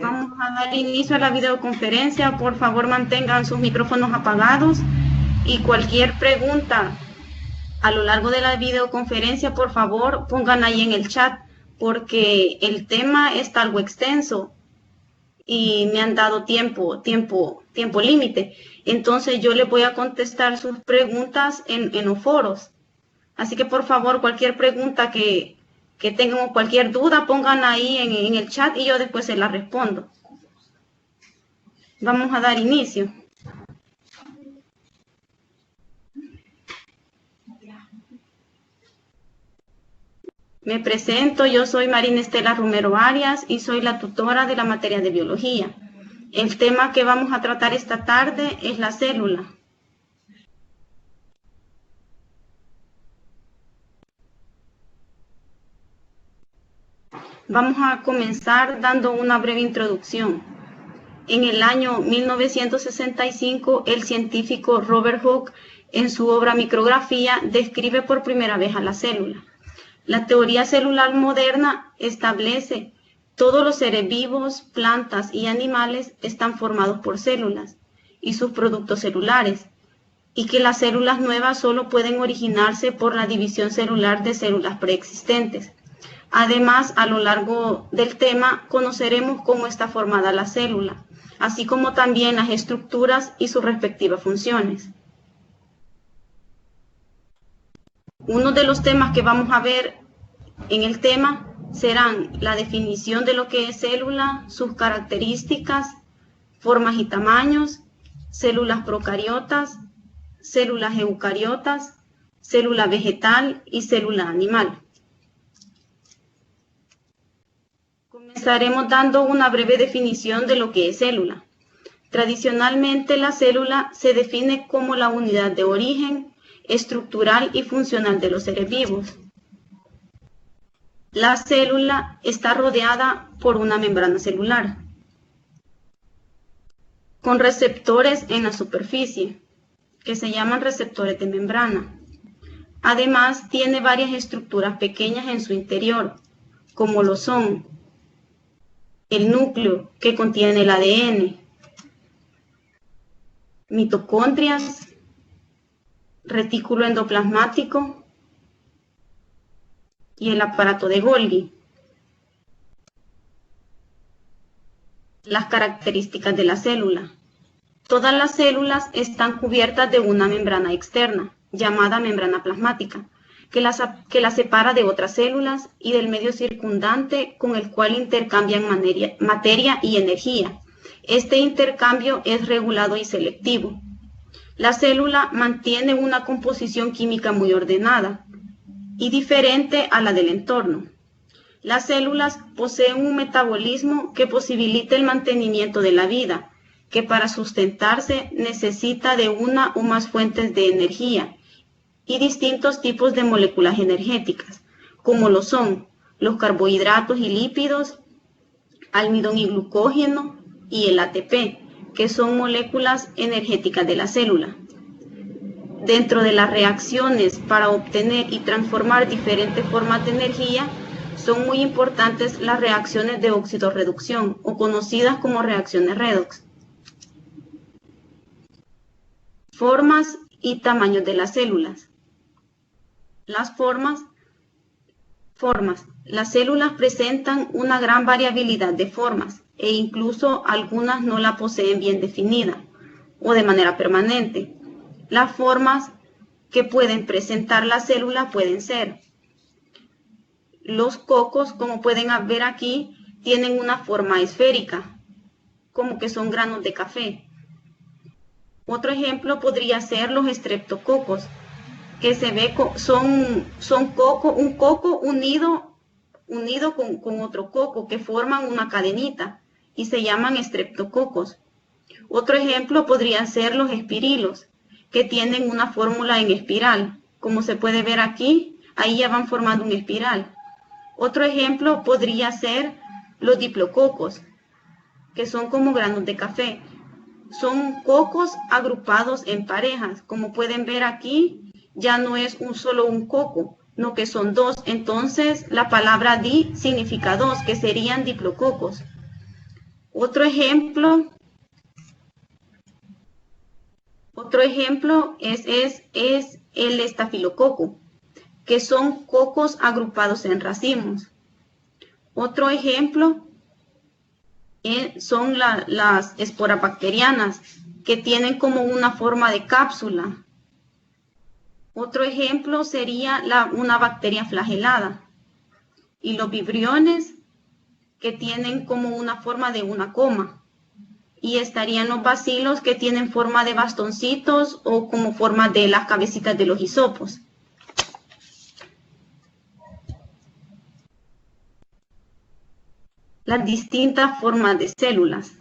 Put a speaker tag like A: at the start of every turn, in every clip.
A: Vamos a dar inicio a la videoconferencia. Por favor, mantengan sus micrófonos apagados y cualquier pregunta a lo largo de la videoconferencia, por favor, pongan ahí en el chat, porque el tema está algo extenso y me han dado tiempo límite. Entonces yo les voy a contestar sus preguntas en los foros. Así que por favor, cualquier pregunta que tengan o cualquier duda, pongan ahí en el chat y yo después se la respondo. Vamos a dar inicio. Me presento, yo soy Marina Estela Romero Arias y soy la tutora de la materia de biología. El tema que vamos a tratar esta tarde es la célula. Vamos a comenzar dando una breve introducción. En el año 1965, el científico Robert Hooke, en su obra Micrografía, describe por primera vez a la célula. La teoría celular moderna establece todos los seres vivos, plantas y animales están formados por células y sus productos celulares, y que las células nuevas solo pueden originarse por la división celular de células preexistentes. Además, a lo largo del tema conoceremos cómo está formada la célula, así como también las estructuras y sus respectivas funciones. Uno de los temas que vamos a ver en el tema serán la definición de lo que es célula, sus características, formas y tamaños, células procariotas, células eucariotas, célula vegetal y célula animal. Comenzaremos dando una breve definición de lo que es célula. Tradicionalmente, la célula se define como la unidad de origen estructural y funcional de los seres vivos. La célula está rodeada por una membrana celular, con receptores en la superficie, que se llaman receptores de membrana. Además, tiene varias estructuras pequeñas en su interior, como lo son el núcleo, que contiene el ADN, mitocondrias, retículo endoplasmático y el aparato de Golgi. Las características de la célula. Todas las células están cubiertas de una membrana externa, llamada membrana plasmática, que las separa de otras células y del medio circundante con el cual intercambian materia y energía. Este intercambio es regulado y selectivo. La célula mantiene una composición química muy ordenada y diferente a la del entorno. Las células poseen un metabolismo que posibilita el mantenimiento de la vida, que para sustentarse necesita de una o más fuentes de energía y distintos tipos de moléculas energéticas, como lo son los carbohidratos y lípidos, almidón y glucógeno y el ATP, que son moléculas energéticas de la célula. Dentro de las reacciones para obtener y transformar diferentes formas de energía, son muy importantes las reacciones de óxido-reducción, o conocidas como reacciones redox. Formas y tamaños de las células. Las formas. Las células presentan una gran variabilidad de formas e incluso algunas no la poseen bien definida o de manera permanente. Las formas que pueden presentar la célula pueden ser: los cocos, como pueden ver aquí, tienen una forma esférica, como que son granos de café. Otro ejemplo podría ser los estreptococos, que se ve son un coco unido con otro coco, que forman una cadenita y se llaman estreptococos. Otro ejemplo podrían ser los espirilos, que tienen una fórmula en espiral, como se puede ver aquí, ahí ya van formando una espiral. Otro ejemplo podría ser los diplococos, que son como granos de café. Son cocos agrupados en parejas, como pueden ver aquí, ya no es solo un coco, no, que son dos. Entonces la palabra di significa dos, que serían diplococos. Otro ejemplo es el estafilococo, que son cocos agrupados en racimos. Otro ejemplo son las esporas bacterianas, que tienen como una forma de cápsula. Otro ejemplo sería una bacteria flagelada. Y los vibriones, que tienen como una forma de una coma. Y estarían los bacilos, que tienen forma de bastoncitos o como forma de las cabecitas de los hisopos. Las distintas formas de células.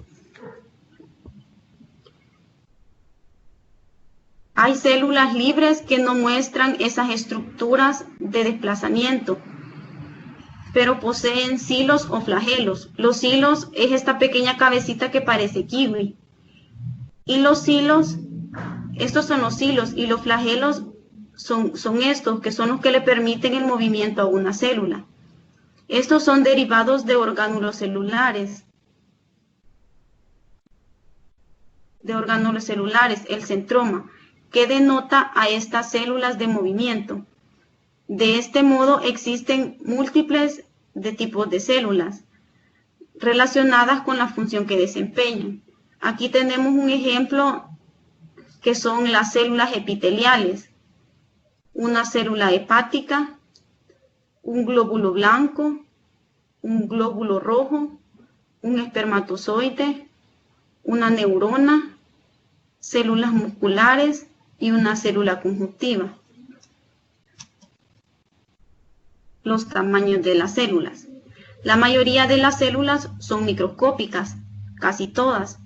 A: Hay células libres que no muestran esas estructuras de desplazamiento, pero poseen silos o flagelos. Los silos es esta pequeña cabecita que parece kiwi. Y los silos, estos son los silos, y los flagelos son estos, que son los que le permiten el movimiento a una célula. Estos son derivados de orgánulos celulares. El centroma, que denota a estas células de movimiento. De este modo existen múltiples de tipos de células relacionadas con la función que desempeñan. Aquí tenemos un ejemplo que son las células epiteliales, una célula hepática, un glóbulo blanco, un glóbulo rojo, un espermatozoide, una neurona, células musculares y una célula conjuntiva. Los tamaños de las células. La mayoría de las células son microscópicas, casi todas.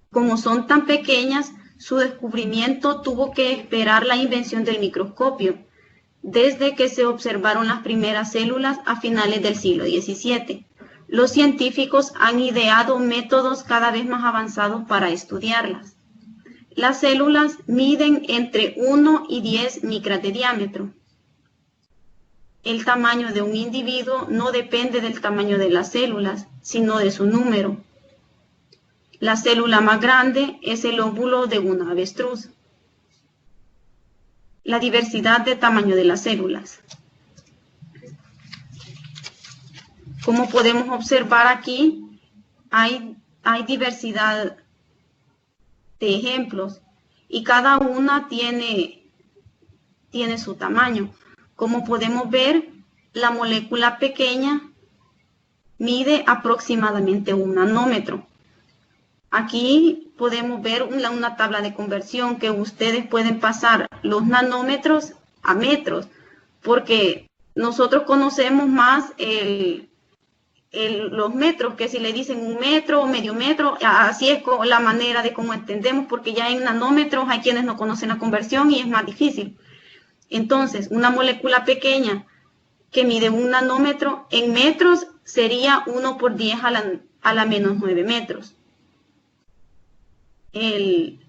A: Como son tan pequeñas, su descubrimiento tuvo que esperar la invención del microscopio, desde que se observaron las primeras células a finales del siglo XVII. Los científicos han ideado métodos cada vez más avanzados para estudiarlas. Las células miden entre 1 y 10 micras de diámetro. El tamaño de un individuo no depende del tamaño de las células, sino de su número. La célula más grande es el óvulo de una avestruz. La diversidad de tamaño de las células. Como podemos observar aquí, hay diversidad de ejemplos y cada una tiene su tamaño. Como podemos ver, la molécula pequeña mide aproximadamente 1 nanómetro. Aquí podemos ver una tabla de conversión que ustedes pueden pasar los nanómetros a metros, porque nosotros conocemos más los metros, que si le dicen 1 metro o medio metro, así es la manera de cómo entendemos, porque ya en nanómetros hay quienes no conocen la conversión y es más difícil. Entonces, una molécula pequeña que mide 1 nanómetro en metros sería 1 por 10 a la menos 9 metros. El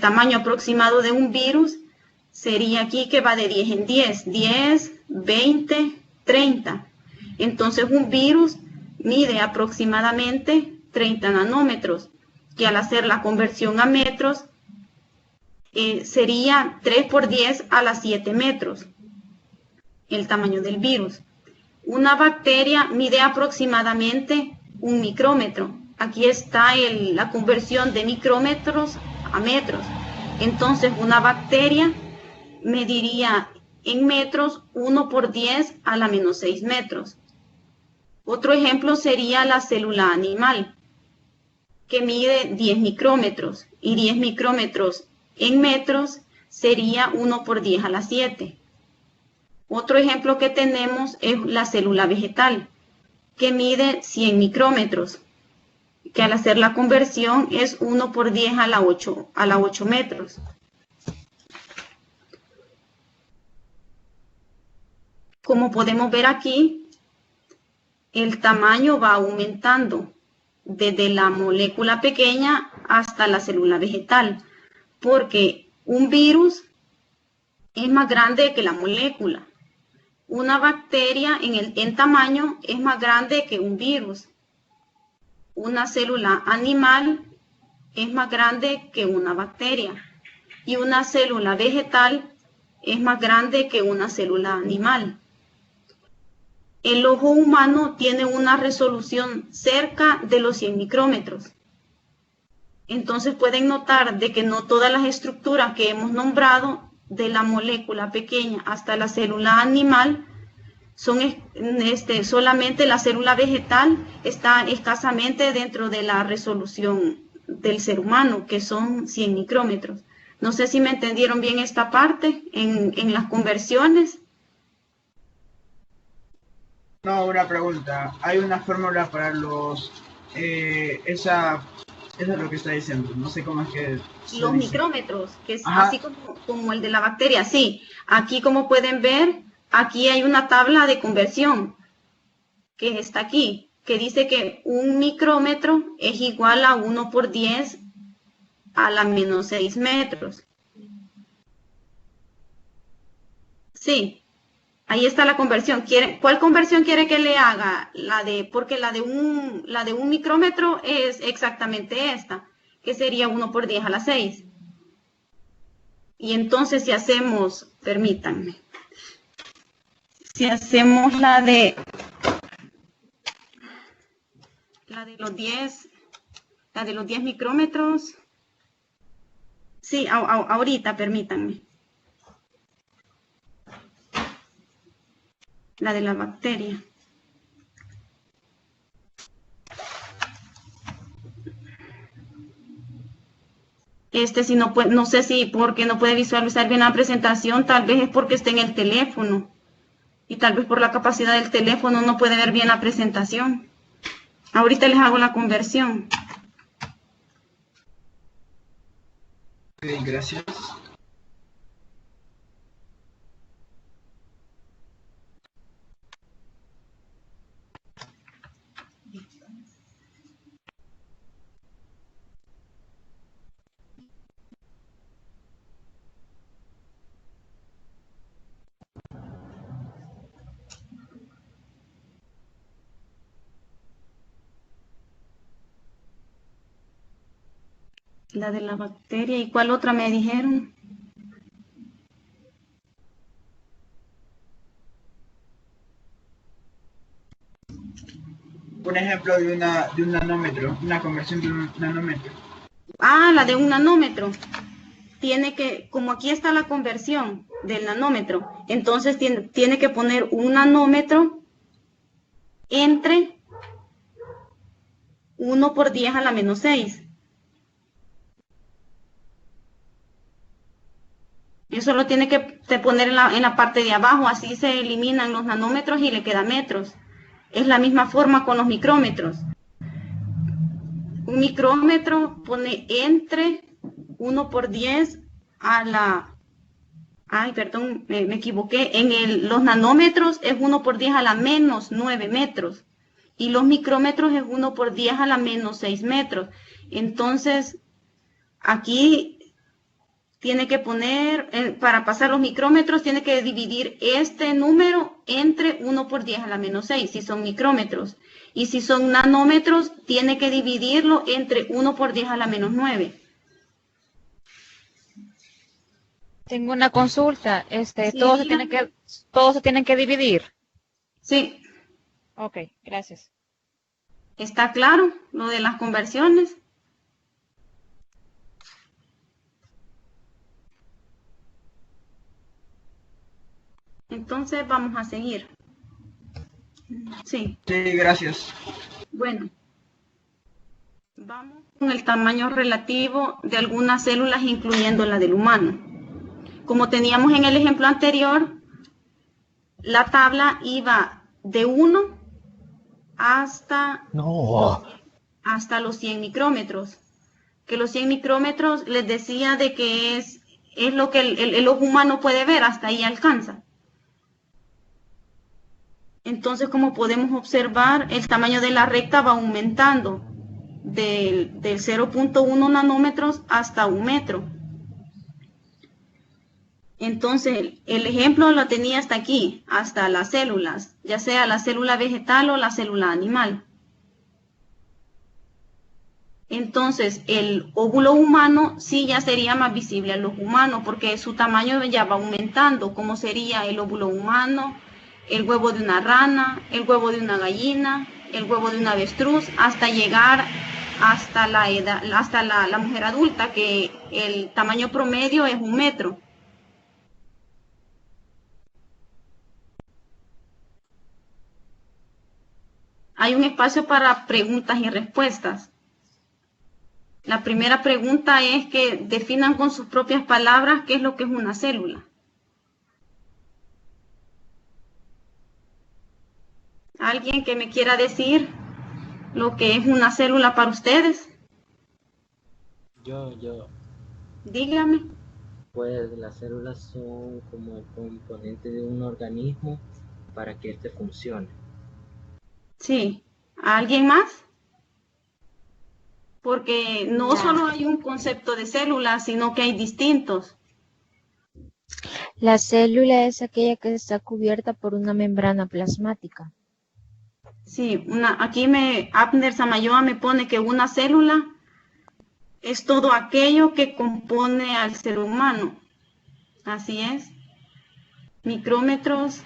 A: tamaño aproximado de un virus sería aquí que va de 10 en 10, 10, 20, 30. Entonces un virus mide aproximadamente 30 nanómetros, que al hacer la conversión a metros sería 3 por 10 a la 7 metros, el tamaño del virus. Una bacteria mide aproximadamente 1 micrómetro. Aquí está la conversión de micrómetros a metros. Entonces una bacteria mediría en metros 1 por 10 a la menos 6 metros. Otro ejemplo sería la célula animal, que mide 10 micrómetros, y 10 micrómetros en metros sería 1 por 10 a la 7. Otro ejemplo que tenemos es la célula vegetal, que mide 100 micrómetros, que al hacer la conversión es 1 por 10 a la 8 metros. Como podemos ver aquí, el tamaño va aumentando desde la molécula pequeña hasta la célula vegetal, porque un virus es más grande que la molécula. Una bacteria en tamaño es más grande que un virus. Una célula animal es más grande que una bacteria. Y una célula vegetal es más grande que una célula animal. El ojo humano tiene una resolución cerca de los 100 micrómetros. Entonces pueden notar de que no todas las estructuras que hemos nombrado, de la molécula pequeña hasta la célula animal, son solamente la célula vegetal está escasamente dentro de la resolución del ser humano, que son 100 micrómetros. No sé si me entendieron bien esta parte en las conversiones.
B: No, una pregunta. Hay una fórmula para los... esa es lo que está diciendo. No sé cómo es que...
A: Los micrómetros, que es así como el de la bacteria. Sí, aquí como pueden ver, aquí hay una tabla de conversión que está aquí, que dice que un micrómetro es igual a 1 por 10 a la menos 6 metros. Sí, ahí está la conversión. ¿Cuál conversión quiere que le haga? Porque la de un micrómetro es exactamente esta, que sería 1 por 10 a la 6. Y entonces si hacemos, permítanme, si hacemos la de los 10 micrómetros, sí, ahorita, permítanme. La de la bacteria. Si no sé si porque no puede visualizar bien la presentación, tal vez es porque está en el teléfono. Y tal vez por la capacidad del teléfono no puede ver bien la presentación. Ahorita les hago la conversión.
B: Ok, gracias.
A: La de la bacteria. ¿Y cuál otra me dijeron?
B: Un ejemplo de un nanómetro, una conversión de un nanómetro.
A: Ah, la de un nanómetro. Como aquí está la conversión del nanómetro, entonces tiene que poner un nanómetro entre 1 por 10 a la menos 6. Eso lo tiene que poner en la parte de abajo, así se eliminan los nanómetros y le queda metros. Es la misma forma con los micrómetros. Un micrómetro pone entre 1 por 10 a la... Ay, perdón, me equivoqué. Los nanómetros es 1 por 10 a la menos 9 metros. Y los micrómetros es 1 por 10 a la menos 6 metros. Entonces, aquí tiene que poner, para pasar los micrómetros, tiene que dividir este número entre 1 por 10 a la menos 6, si son micrómetros. Y si son nanómetros, tiene que dividirlo entre 1 por 10 a la menos 9.
C: Tengo una consulta.
A: Sí,
C: todos se tienen que dividir.
A: Sí.
C: Ok, gracias.
A: ¿Está claro lo de las conversiones? Entonces vamos a seguir. Sí.
B: Sí, gracias.
A: Bueno, vamos con el tamaño relativo de algunas células, incluyendo la del humano. Como teníamos en el ejemplo anterior, la tabla iba de 1 hasta los 100 micrómetros. Que los 100 micrómetros les decía de que es lo que el ojo humano puede ver, hasta ahí alcanza. Entonces, como podemos observar, el tamaño de la recta va aumentando del 0.1 nanómetros hasta 1 metro. Entonces, el ejemplo lo tenía hasta aquí, hasta las células, ya sea la célula vegetal o la célula animal. Entonces, el óvulo humano sí ya sería más visible a los humanos porque su tamaño ya va aumentando, como sería el óvulo humano, el huevo de una rana, el huevo de una gallina, el huevo de un avestruz, hasta llegar hasta la edad, hasta la mujer adulta, que el tamaño promedio es 1 metro. Hay un espacio para preguntas y respuestas. La primera pregunta es que definan con sus propias palabras qué es lo que es una célula. ¿Alguien que me quiera decir lo que es una célula para ustedes?
D: Yo.
A: Dígame.
D: Pues las células son como componentes de un organismo para que éste funcione.
A: Sí. ¿Alguien más? Porque no solo hay un concepto de célula, sino que hay distintos.
E: La célula es aquella que está cubierta por una membrana plasmática.
A: Sí, aquí Abner Samayoa me pone que una célula es todo aquello que compone al ser humano. Así es. Micrómetros,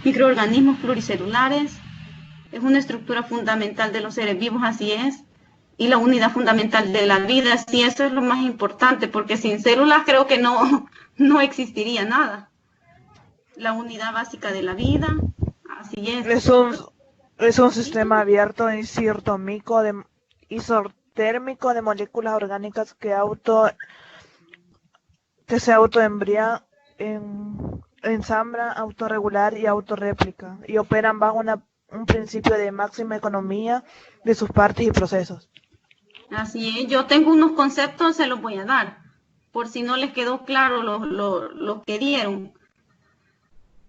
A: microorganismos pluricelulares, es una estructura fundamental de los seres vivos, así es. Y la unidad fundamental de la vida, sí, eso es lo más importante, porque sin células creo que no existiría nada. La unidad básica de la vida, así es.
F: Es un sistema abierto isotérmico de moléculas orgánicas que se ensamblan, autorregular y autorréplica y operan bajo un principio de máxima economía de sus partes y procesos.
A: Así es, yo tengo unos conceptos, se los voy a dar, por si no les quedó claro lo que dieron.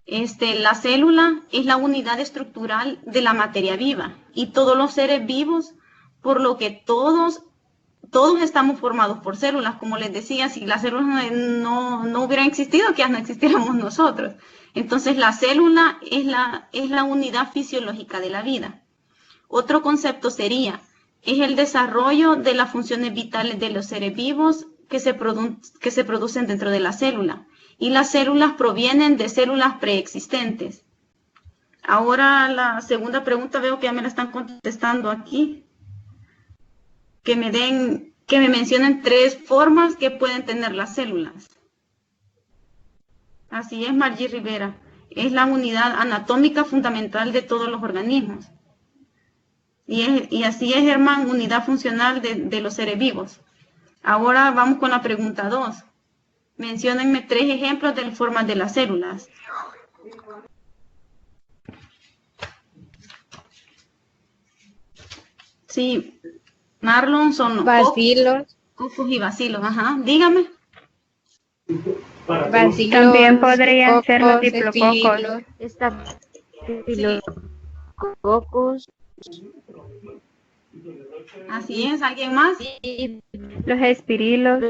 A: La célula es la unidad estructural de la materia viva y todos los seres vivos, por lo que todos estamos formados por células. Como les decía, si las células no hubieran existido, que ya no existiéramos nosotros. Entonces la célula es la unidad fisiológica de la vida. Otro concepto sería, es el desarrollo de las funciones vitales de los seres vivos que se producen dentro de la célula. Y las células provienen de células preexistentes. Ahora la segunda pregunta veo que ya me la están contestando aquí. Que me mencionen 3 formas que pueden tener las células. Así es, Margie Rivera. Es la unidad anatómica fundamental de todos los organismos. Y así es, Germán, unidad funcional de los seres vivos. Ahora vamos con la pregunta 2. Menciónenme 3 ejemplos de las formas de las células. Sí, Marlon, son
C: Bacilos.
A: cocos y bacilos. Ajá, dígame.
C: Bacilos,
G: También podrían ser los diplococos.
E: Estafilococos.
A: Así es, ¿alguien más?
G: Los espirilos.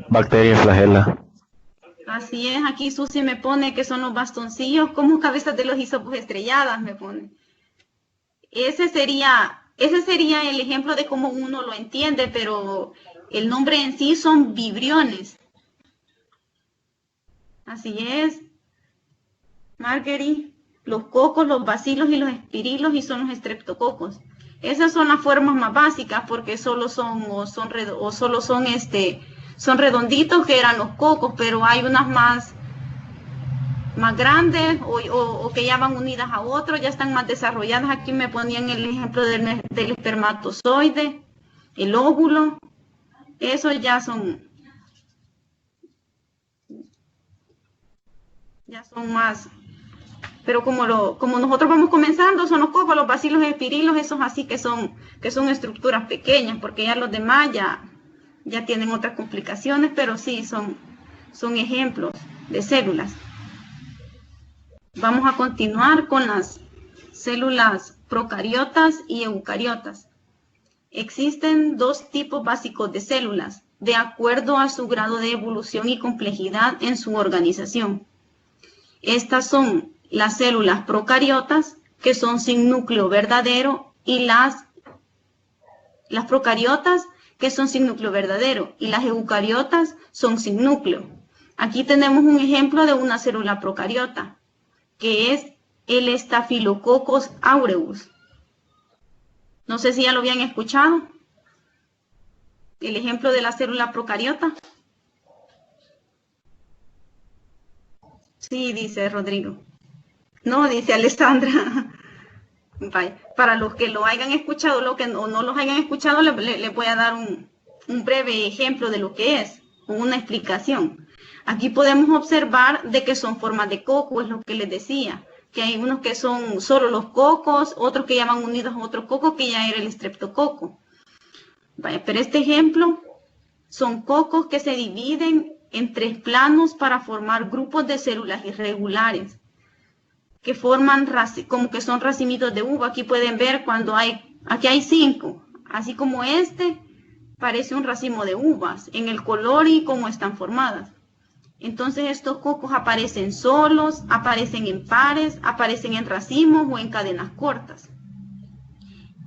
H: Bacteria flagela.
A: Así es, aquí Susi me pone que son los bastoncillos como cabezas de los hisopos estrelladas, me pone. Ese sería el ejemplo de cómo uno lo entiende, pero el nombre en sí son vibriones. Así es, Marguerite, los cocos, los bacilos y los espirilos y son los estreptococos. Esas son las formas más básicas porque solo son redonditos que eran los cocos, pero hay unas más grandes o que ya van unidas a otros, ya están más desarrolladas. Aquí me ponían el ejemplo del espermatozoide, el óvulo, esos ya son más, pero como nosotros vamos comenzando, son los cocos, los bacilos, los espirilos, esos así que son estructuras pequeñas, porque ya los demás ya tienen otras complicaciones, pero sí son ejemplos de células. Vamos a continuar con las células procariotas y eucariotas. Existen 2 tipos básicos de células, de acuerdo a su grado de evolución y complejidad en su organización. Estas son las células procariotas, que son sin núcleo verdadero, y las procariotas, que son sin núcleo verdadero, y las eucariotas son sin núcleo. Aquí tenemos un ejemplo de una célula procariota, que es el Staphylococcus aureus. No sé si ya lo habían escuchado. El ejemplo de la célula procariota. Sí, dice Rodrigo. No, dice Alessandra. Vaya. Para los que lo hayan escuchado, lo que no los hayan escuchado, le voy a dar un breve ejemplo de lo que es, una explicación. Aquí podemos observar de que son formas de coco, es lo que les decía, que hay unos que son solo los cocos, otros que ya van unidos a otro coco, que ya era el estreptococo. Vaya, pero este ejemplo son cocos que se dividen en 3 planos para formar grupos de células irregulares, que forman como que son racimitos de uva. Aquí pueden ver aquí hay 5, así como este parece un racimo de uvas en el color y cómo están formadas. Entonces estos cocos aparecen solos, aparecen en pares, aparecen en racimos o en cadenas cortas.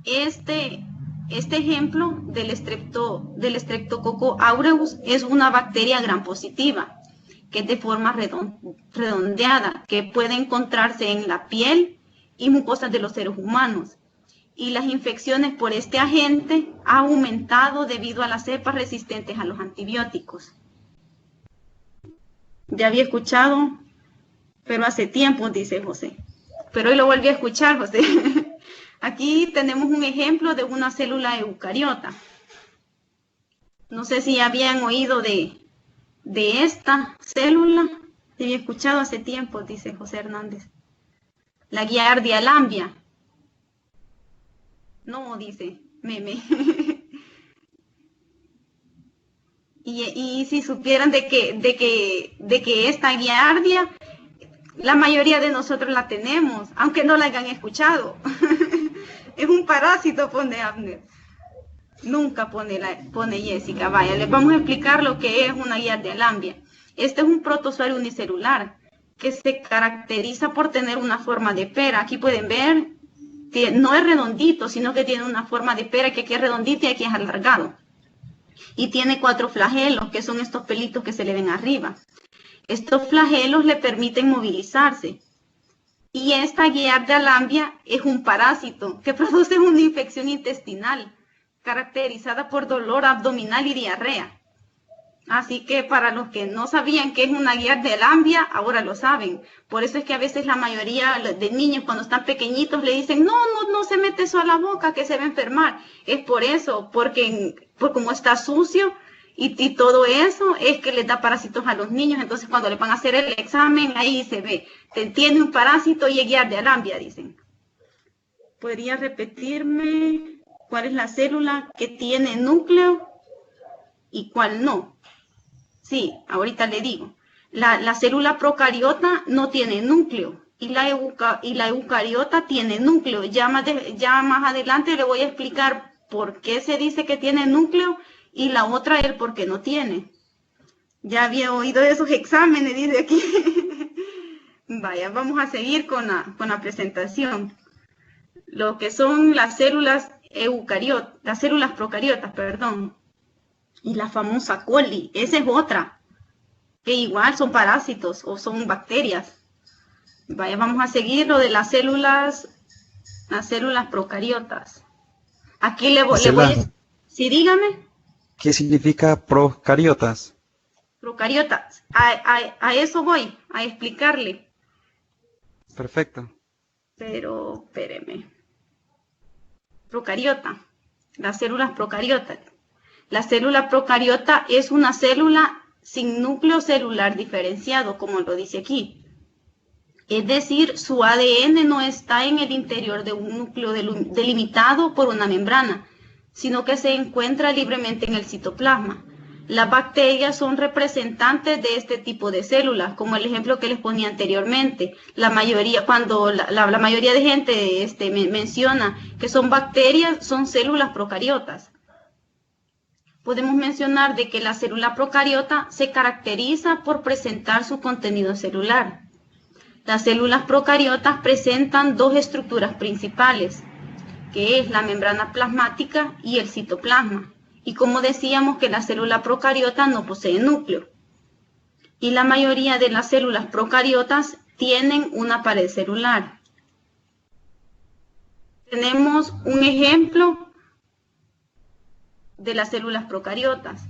A: Este ejemplo del Streptococcus aureus es una bacteria gram positiva, que es de forma redondeada, que puede encontrarse en la piel y mucosas de los seres humanos. Y las infecciones por este agente han aumentado debido a las cepas resistentes a los antibióticos. Ya había escuchado, pero hace tiempo, dice José. Pero hoy lo volví a escuchar, José. Aquí tenemos un ejemplo de una célula eucariota. No sé si habían oído de esta célula. Se había escuchado hace tiempo, dice José Hernández. La Giardia lambia. No, dice Meme. Y si supieran de que esta Giardia, la mayoría de nosotros la tenemos, aunque no la hayan escuchado. Es un parásito, pone Abner. Nunca pone Jessica. Vaya, les vamos a explicar lo que es una Giardia lambia. Este es un protozoario unicelular que se caracteriza por tener una forma de pera. Aquí pueden ver, no es redondito, sino que tiene una forma de pera, que aquí es redondito y aquí es alargado. Y tiene 4 flagelos, que son estos pelitos que se le ven arriba. Estos flagelos le permiten movilizarse. Y esta Giardia lambia es un parásito que produce una infección intestinal, caracterizada por dolor abdominal y diarrea. Así que para los que no sabían qué es una Giardia lambia, ahora lo saben. Por eso es que a veces la mayoría de niños cuando están pequeñitos le dicen, no se mete eso a la boca, que se va a enfermar. Es por eso, porque como está sucio y todo eso, es que les da parásitos a los niños. Entonces cuando le van a hacer el examen, ahí se ve, tiene un parásito y es Giardia lambia, dicen. ¿Podría repetirme cuál es la célula que tiene núcleo y cuál no? Sí, ahorita le digo. La célula procariota no tiene núcleo y la eucariota tiene núcleo. Ya más adelante le voy a explicar por qué se dice que tiene núcleo y la otra el por qué no tiene. Ya había oído esos exámenes, dice aquí. Vaya, vamos a seguir con la presentación. Lo que son las células las células procariotas, perdón. Y la famosa coli, esa es otra, que igual son parásitos o son bacterias. Vaya, vamos a seguir lo de las células procariotas. Aquí le voy a... Sí, dígame.
I: ¿Qué significa procariotas?
A: Procariotas, a eso voy, a explicarle.
I: Perfecto.
A: Pero, espéreme. Procariota, las células procariotas. La célula procariota es una célula sin núcleo celular diferenciado, como lo dice aquí. Es decir, su ADN no está en el interior de un núcleo delimitado por una membrana, sino que se encuentra libremente en el citoplasma. Las bacterias son representantes de este tipo de células, como el ejemplo que les ponía anteriormente. Cuando la mayoría de gente menciona que son bacterias, son células procariotas. podemos mencionar de que la célula procariota se caracteriza por presentar su contenido celular. Las células procariotas presentan dos estructuras principales, que es la membrana plasmática y el citoplasma. Y como decíamos que la célula procariota no posee núcleo. Y la mayoría de las células procariotas tienen una pared celular. Tenemos un ejemplo de las células procariotas.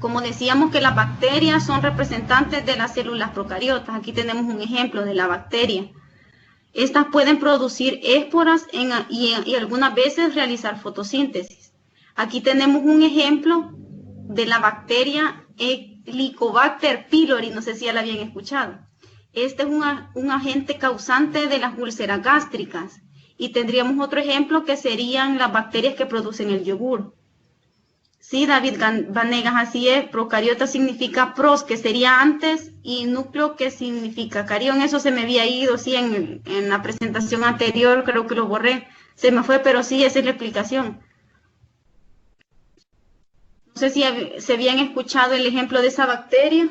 A: Como decíamos que las bacterias son representantes de las células procariotas, aquí tenemos un ejemplo de la bacteria. Estas pueden producir esporas y algunas veces realizar fotosíntesis. Aquí tenemos un ejemplo de la bacteria Helicobacter pylori, no sé si ya la habían escuchado. Este es un agente causante de las úlceras gástricas. Y tendríamos otro ejemplo que serían las bacterias que producen el yogur. Sí, David Vanegas, así es. Procariota significa pros, que sería antes, y núcleo, que significa carión. Eso se me había ido, sí, en la presentación anterior, creo que lo borré. Se me fue, pero sí, esa es la explicación. No sé si se habían escuchado el ejemplo de esa bacteria.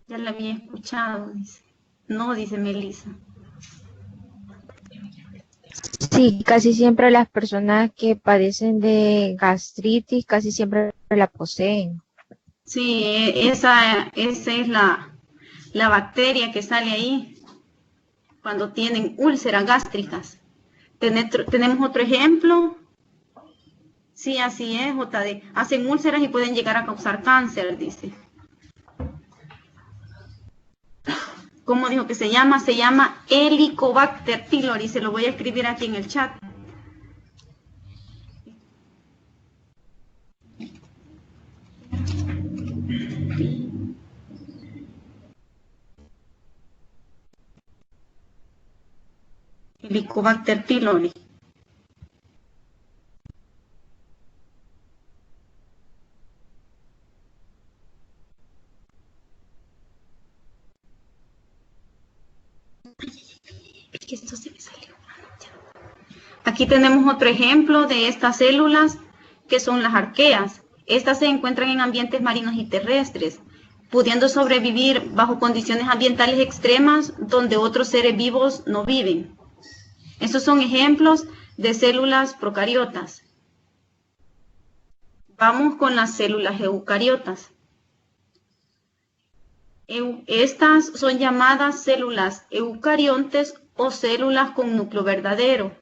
A: Ya la había escuchado, dice. No, dice Melissa.
E: Sí, casi siempre las personas que padecen de gastritis casi siempre la poseen.
A: Sí, esa es la bacteria que sale ahí cuando tienen úlceras gástricas. Tenemos otro ejemplo. Sí, así es, JD. Hacen úlceras y pueden llegar a causar cáncer, dice. ¿Cómo dijo que se llama? Se llama Helicobacter pylori. Se lo voy a escribir aquí en el chat. Helicobacter pylori. Esto se me salió. Aquí tenemos otro ejemplo de estas células que son las arqueas. Estas se encuentran en ambientes marinos y terrestres, pudiendo sobrevivir bajo condiciones ambientales extremas donde otros seres vivos no viven. Estos son ejemplos de células procariotas. Vamos con las células eucariotas. Estas son llamadas células eucariontes o células con núcleo verdadero.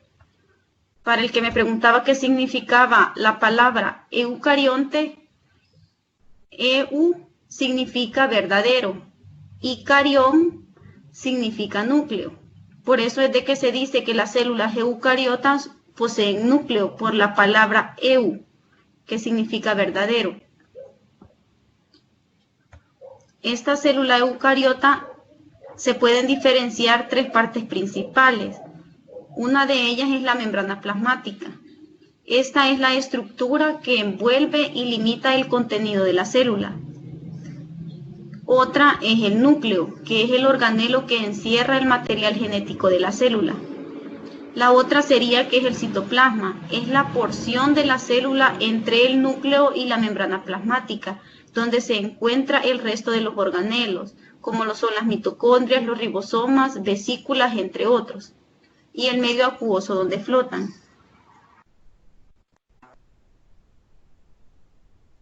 A: Para el que me preguntaba qué significaba la palabra eucarionte, EU significa verdadero y carión significa núcleo. Por eso es de que se dice que las células eucariotas poseen núcleo por la palabra EU, que significa verdadero. Esta célula eucariota se pueden diferenciar tres partes principales. Una de ellas es la membrana plasmática. Esta es la estructura que envuelve y limita el contenido de la célula. Otra es el núcleo, que es el organelo que encierra el material genético de la célula. La otra sería que es el citoplasma, es la porción de la célula entre el núcleo y la membrana plasmática, donde se encuentra el resto de los organelos, como lo son las mitocondrias, los ribosomas, vesículas, entre otros, y el medio acuoso donde flotan.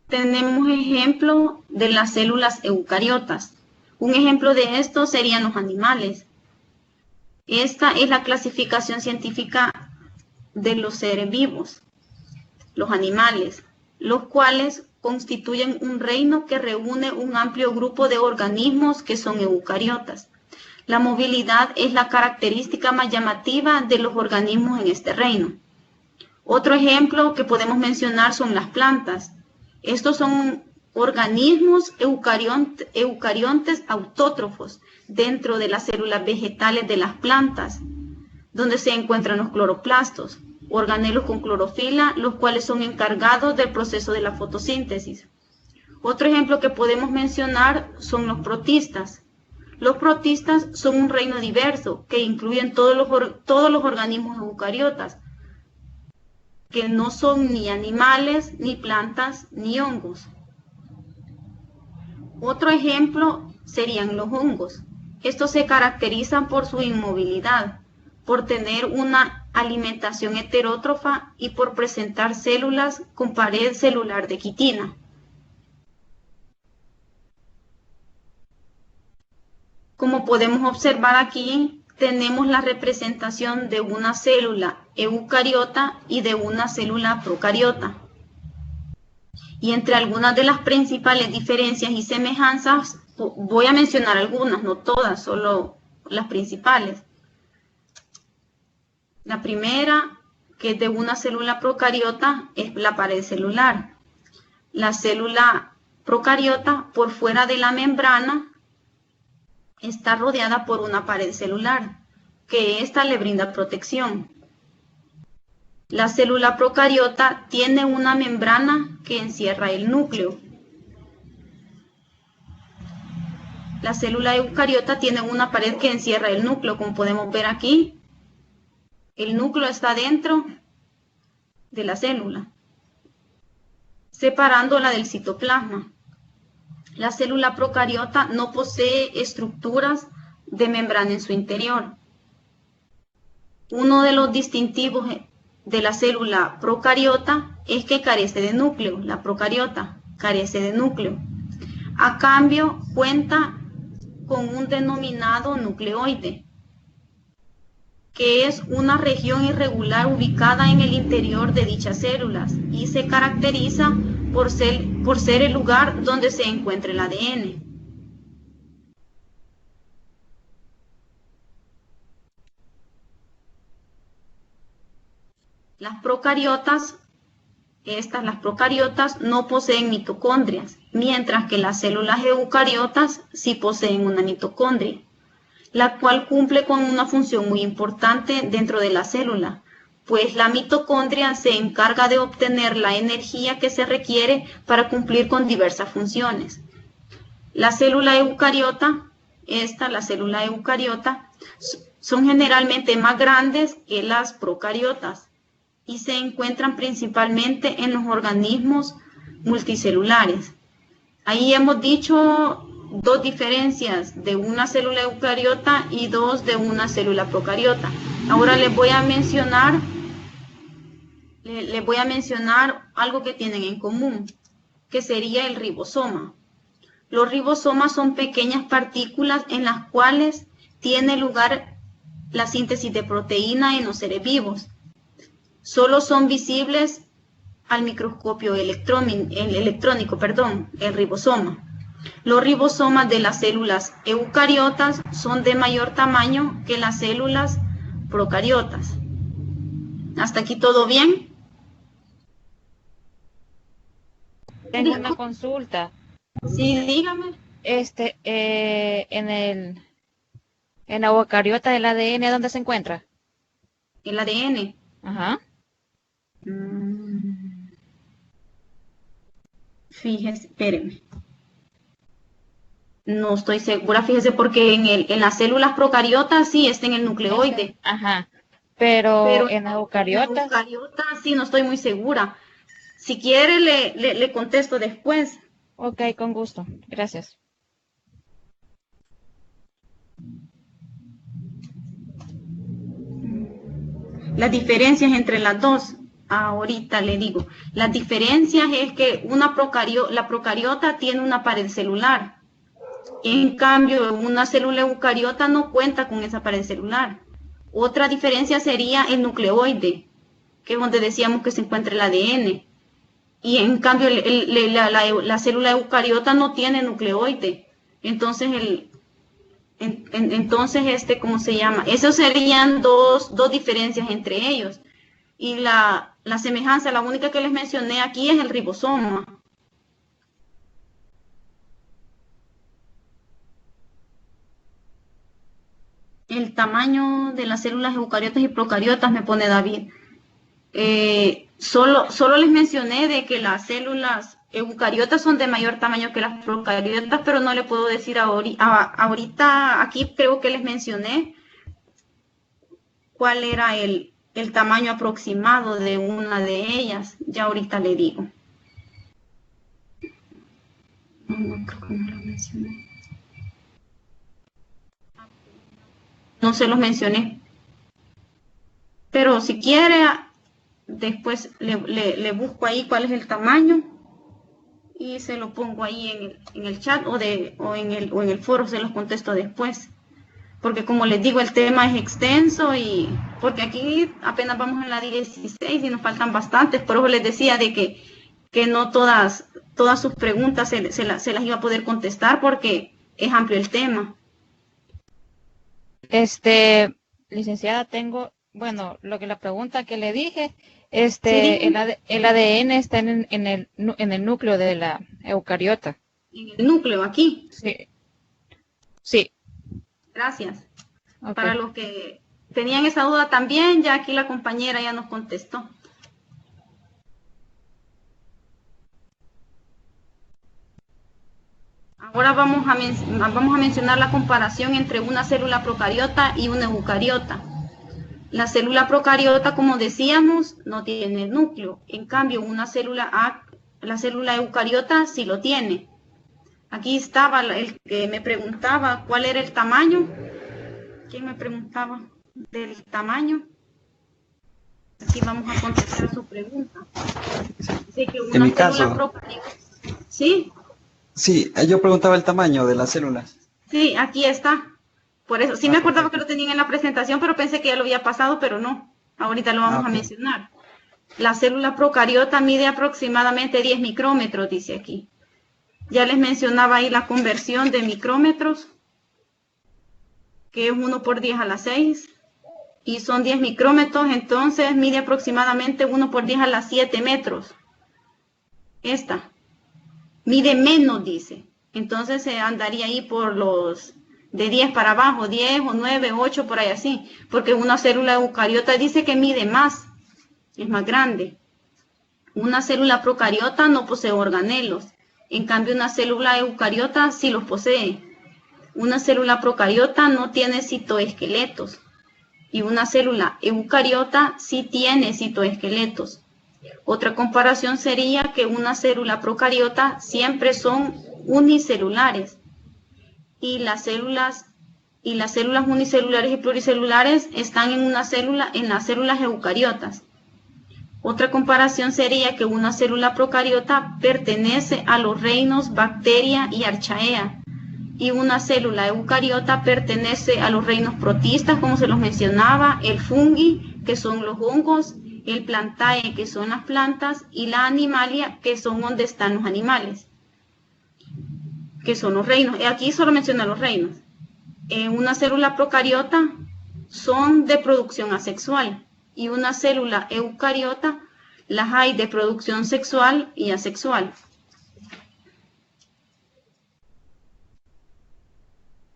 A: Tenemos ejemplo de las células eucariotas. Un ejemplo de esto serían los animales. Esta es la clasificación científica de los seres vivos, los animales, los cuales constituyen un reino que reúne un amplio grupo de organismos que son eucariotas. La movilidad es la característica más llamativa de los organismos en este reino. Otro ejemplo que podemos mencionar son las plantas. Estos son organismos eucariontes autótrofos dentro de las células vegetales de las plantas, donde se encuentran los cloroplastos, organelos con clorofila, los cuales son encargados del proceso de la fotosíntesis. Otro ejemplo que podemos mencionar son los protistas. Los protistas son un reino diverso que incluyen todos los organismos eucariotas, que no son ni animales, ni plantas, ni hongos. Otro ejemplo serían los hongos. Estos se caracterizan por su inmovilidad, por tener una alimentación heterótrofa y por presentar células con pared celular de quitina. Como podemos observar aquí, tenemos la representación de una célula eucariota y de una célula procariota. Y entre algunas de las principales diferencias y semejanzas, voy a mencionar algunas, no todas, solo las principales. La primera, que es de una célula procariota, es la pared celular. La célula procariota, por fuera de la membrana, está rodeada por una pared celular, que ésta le brinda protección. La célula procariota tiene una membrana que encierra el núcleo. La célula eucariota tiene una pared que encierra el núcleo, como podemos ver aquí. El núcleo está dentro de la célula, separándola del citoplasma. La célula procariota no posee estructuras de membrana en su interior. Uno de los distintivos de la célula procariota es que carece de núcleo. La procariota carece de núcleo. A cambio, cuenta con un denominado nucleoide, que es una región irregular ubicada en el interior de dichas células y se caracteriza por ser el lugar donde se encuentra el ADN. Las procariotas no poseen mitocondrias, mientras que las células eucariotas sí poseen una mitocondria, la cual cumple con una función muy importante dentro de la célula, pues la mitocondria se encarga de obtener la energía que se requiere para cumplir con diversas funciones. La célula eucariota, son generalmente más grandes que las procariotas y se encuentran principalmente en los organismos multicelulares. Ahí hemos dicho dos diferencias de una célula eucariota y dos de una célula procariota. Ahora les voy a mencionar algo que tienen en común, que sería el ribosoma. Los ribosomas son pequeñas partículas en las cuales tiene lugar la síntesis de proteína en los seres vivos. Solo son visibles al microscopio electrónico, el ribosoma. Los ribosomas de las células eucariotas son de mayor tamaño que las células procariotas. ¿Hasta aquí todo bien?
C: Tengo una consulta.
A: Sí, dígame.
C: En la eucariota del ADN, ¿dónde se encuentra?
A: El ADN.
C: Ajá.
A: Fíjese, espérenme. No estoy segura, fíjese, porque en las células procariotas sí está en el nucleoide.
C: Ajá. Pero en las eucariotas.
A: En eucariotas sí, no estoy muy segura. Si quiere, le contesto después.
C: Ok, con gusto. Gracias.
A: Las diferencias entre las dos, ahorita le digo. Las diferencias es que la procariota tiene una pared celular. En cambio, una célula eucariota no cuenta con esa pared celular. Otra diferencia sería el nucleoide, que es donde decíamos que se encuentra el ADN. Y en cambio, la célula eucariota no tiene nucleoide. Entonces, ¿cómo se llama? Esos serían dos diferencias entre ellos. Y la semejanza, la única que les mencioné aquí es el ribosoma. El tamaño de las células eucariotas y procariotas me pone David. Solo les mencioné de que las células eucariotas son de mayor tamaño que las procariotas, pero no le puedo decir ahorita, aquí creo que les mencioné cuál era el el tamaño aproximado de una de ellas. Ya ahorita le digo. No, creo que no lo mencioné. No se los mencioné. Pero si quiere, después le busco ahí cuál es el tamaño y se lo pongo ahí en el chat o en el foro, se los contesto después. Porque como les digo, el tema es extenso y porque aquí apenas vamos en la 16 y nos faltan bastantes. Por eso les decía de que no todas sus preguntas se las iba a poder contestar porque es amplio el tema.
C: Licenciada, tengo, bueno, la pregunta que le dije,
A: Sí.
C: el ADN está en el núcleo de la eucariota.
A: En el núcleo, aquí.
C: Sí. Sí.
A: Gracias.
C: Ok.
A: Para los que tenían esa duda también, ya aquí la compañera ya nos contestó. Ahora vamos a mencionar la comparación entre una célula procariota y una eucariota. La célula procariota, como decíamos, no tiene núcleo. En cambio, la célula eucariota sí lo tiene. Aquí estaba el que me preguntaba cuál era el tamaño. ¿Quién me preguntaba del tamaño? Aquí vamos a contestar su pregunta. Dice que una
I: En mi
A: célula
I: caso.
A: procariota. ¿Sí?
I: Sí, yo preguntaba el tamaño de las células.
A: Sí, aquí está. Por eso, sí me acordaba que lo tenían en la presentación, pero pensé que ya lo había pasado, pero no. Ahorita lo vamos a mencionar. La célula procariota mide aproximadamente 10 micrómetros, dice aquí. Ya les mencionaba ahí la conversión de micrómetros, que es 1 por 10 a la 6. Y son 10 micrómetros, entonces mide aproximadamente 1 por 10 a la 7 metros. Esta. Mide menos, dice. Entonces se andaría ahí por los de 10 para abajo, 10 o 9, 8, por ahí así. Porque una célula eucariota dice que mide más, es más grande. Una célula procariota no posee organelos. En cambio, una célula eucariota sí los posee. Una célula procariota no tiene citoesqueletos. Y una célula eucariota sí tiene citoesqueletos. Otra comparación sería que una célula procariota siempre son unicelulares y las células unicelulares y pluricelulares están en las células eucariotas. Otra comparación sería que una célula procariota pertenece a los reinos bacteria y archaea y una célula eucariota pertenece a los reinos protistas, como se los mencionaba, el fungi, que son los hongos, el plantae, que son las plantas, y la animalia, que son donde están los animales, que son los reinos. Aquí solo menciona los reinos. Una célula procariota son de producción asexual, y una célula eucariota las hay de producción sexual y asexual.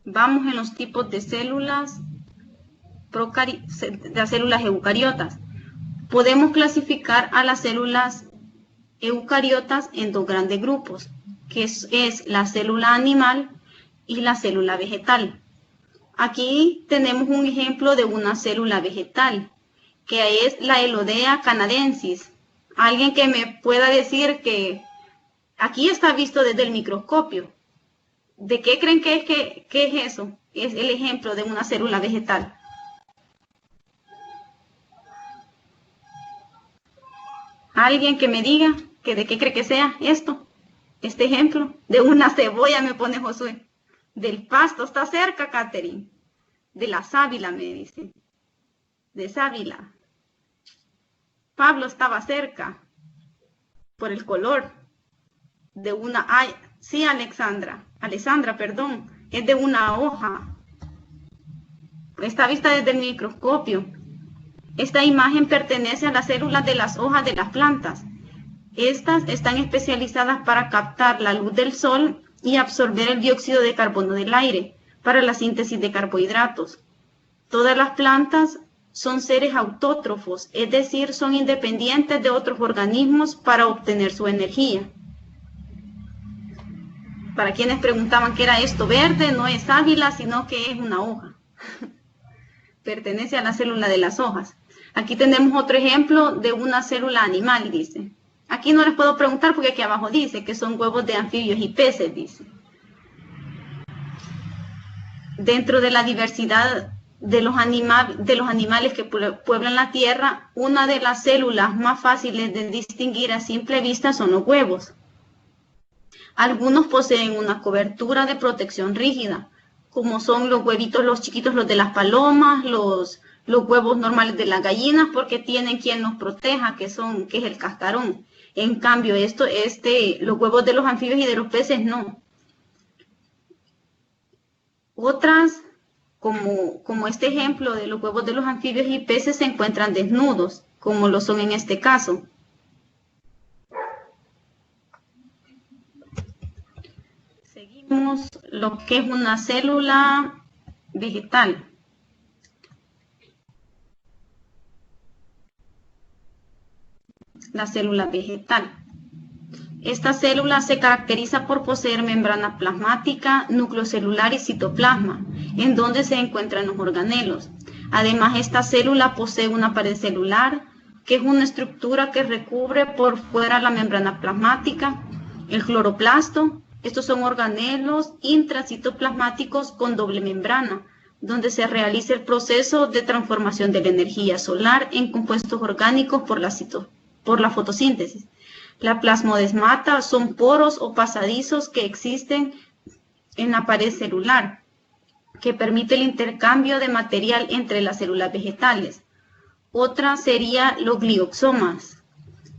A: Vamos en los tipos de células eucariotas. Podemos clasificar a las células eucariotas en dos grandes grupos, que es la célula animal y la célula vegetal. Aquí tenemos un ejemplo de una célula vegetal, que es la Elodea canadensis. Alguien que me pueda decir que aquí está visto desde el microscopio. ¿De qué creen que es eso? Es el ejemplo de una célula vegetal. Alguien que me diga que de qué cree que sea esto. Este ejemplo de una cebolla, me pone Josué. Del pasto, está cerca, Catherine. De la sábila, me dice. De sábila. Pablo estaba cerca. Por el color. De una... Ay, sí, Alexandra, perdón. Es de una hoja. Está vista desde el microscopio. Esta imagen pertenece a las células de las hojas de las plantas. Estas están especializadas para captar la luz del sol y absorber el dióxido de carbono del aire para la síntesis de carbohidratos. Todas las plantas son seres autótrofos, es decir, son independientes de otros organismos para obtener su energía. Para quienes preguntaban qué era esto verde, no es sábila, sino que es una hoja. Pertenece a la célula de las hojas. Aquí tenemos otro ejemplo de una célula animal, dice. Aquí no les puedo preguntar porque aquí abajo dice que son huevos de anfibios y peces, dice. Dentro de la diversidad de los animales que pueblan la Tierra, una de las células más fáciles de distinguir a simple vista son los huevos. Algunos poseen una cobertura de protección rígida, como son los huevitos, los chiquitos, los de las palomas, los huevos normales de las gallinas, porque tienen quien los proteja, que es el cascarón. En cambio, los huevos de los anfibios y de los peces no. Otras, como este ejemplo de los huevos de los anfibios y peces, se encuentran desnudos, como lo son en este caso. Seguimos lo que es una célula vegetal. La célula vegetal. Esta célula se caracteriza por poseer membrana plasmática, núcleo celular y citoplasma, en donde se encuentran los organelos. Además, esta célula posee una pared celular, que es una estructura que recubre por fuera la membrana plasmática, el cloroplasto. Estos son organelos intracitoplasmáticos con doble membrana, donde se realiza el proceso de transformación de la energía solar en compuestos orgánicos por la fotosíntesis. La plasmodesmata son poros o pasadizos que existen en la pared celular, que permite el intercambio de material entre las células vegetales. Otra sería los glioxomas,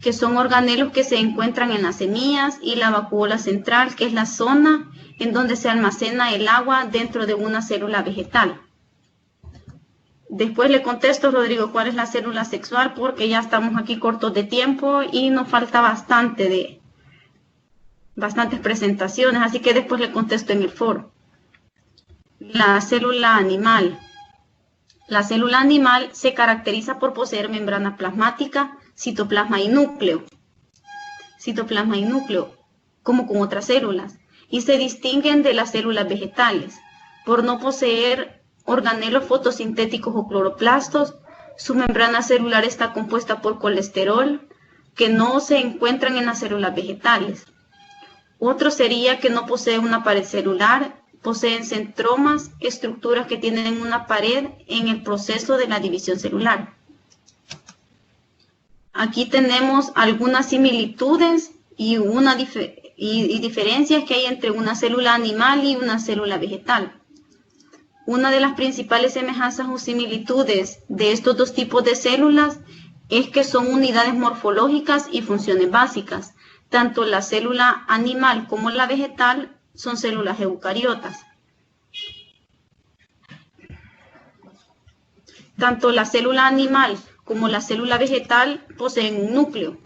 A: que son organelos que se encuentran en las semillas, y la vacuola central, que es la zona en donde se almacena el agua dentro de una célula vegetal. Después le contesto, Rodrigo, cuál es la célula sexual, porque ya estamos aquí cortos de tiempo y nos falta bastantes presentaciones, así que después le contesto en el foro. La célula animal. La célula animal se caracteriza por poseer membrana plasmática, citoplasma y núcleo. Citoplasma y núcleo, como con otras células, y se distinguen de las células vegetales por no poseer organelos fotosintéticos o cloroplastos. Su membrana celular está compuesta por colesterol, que no se encuentran en las células vegetales. Otro sería que no posee una pared celular, poseen centromas, estructuras que tienen una pared en el proceso de la división celular. Aquí tenemos algunas similitudes y diferencias que hay entre una célula animal y una célula vegetal. Una de las principales semejanzas o similitudes de estos dos tipos de células es que son unidades morfológicas y funciones básicas. Tanto la célula animal como la vegetal son células eucariotas. Tanto la célula animal como la célula vegetal poseen un núcleo.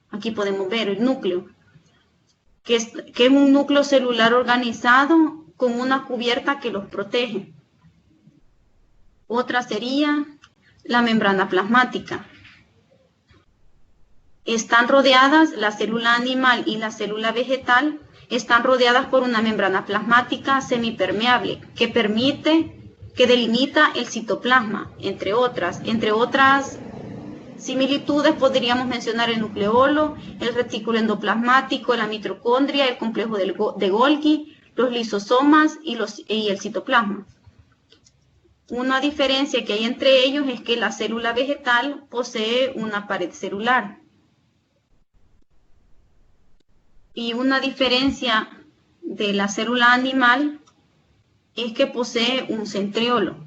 A: Aquí podemos ver el núcleo, que es un núcleo celular organizado con una cubierta que los protege. Otra sería la membrana plasmática. Están rodeadas, la célula animal y la célula vegetal están rodeadas por una membrana plasmática semipermeable que delimita el citoplasma, entre otras. Entre otras similitudes podríamos mencionar el nucleolo, el retículo endoplasmático, la mitocondria, el complejo de Golgi, los lisosomas y el citoplasma. Una diferencia que hay entre ellos es que la célula vegetal posee una pared celular. Y una diferencia de la célula animal es que posee un centriolo.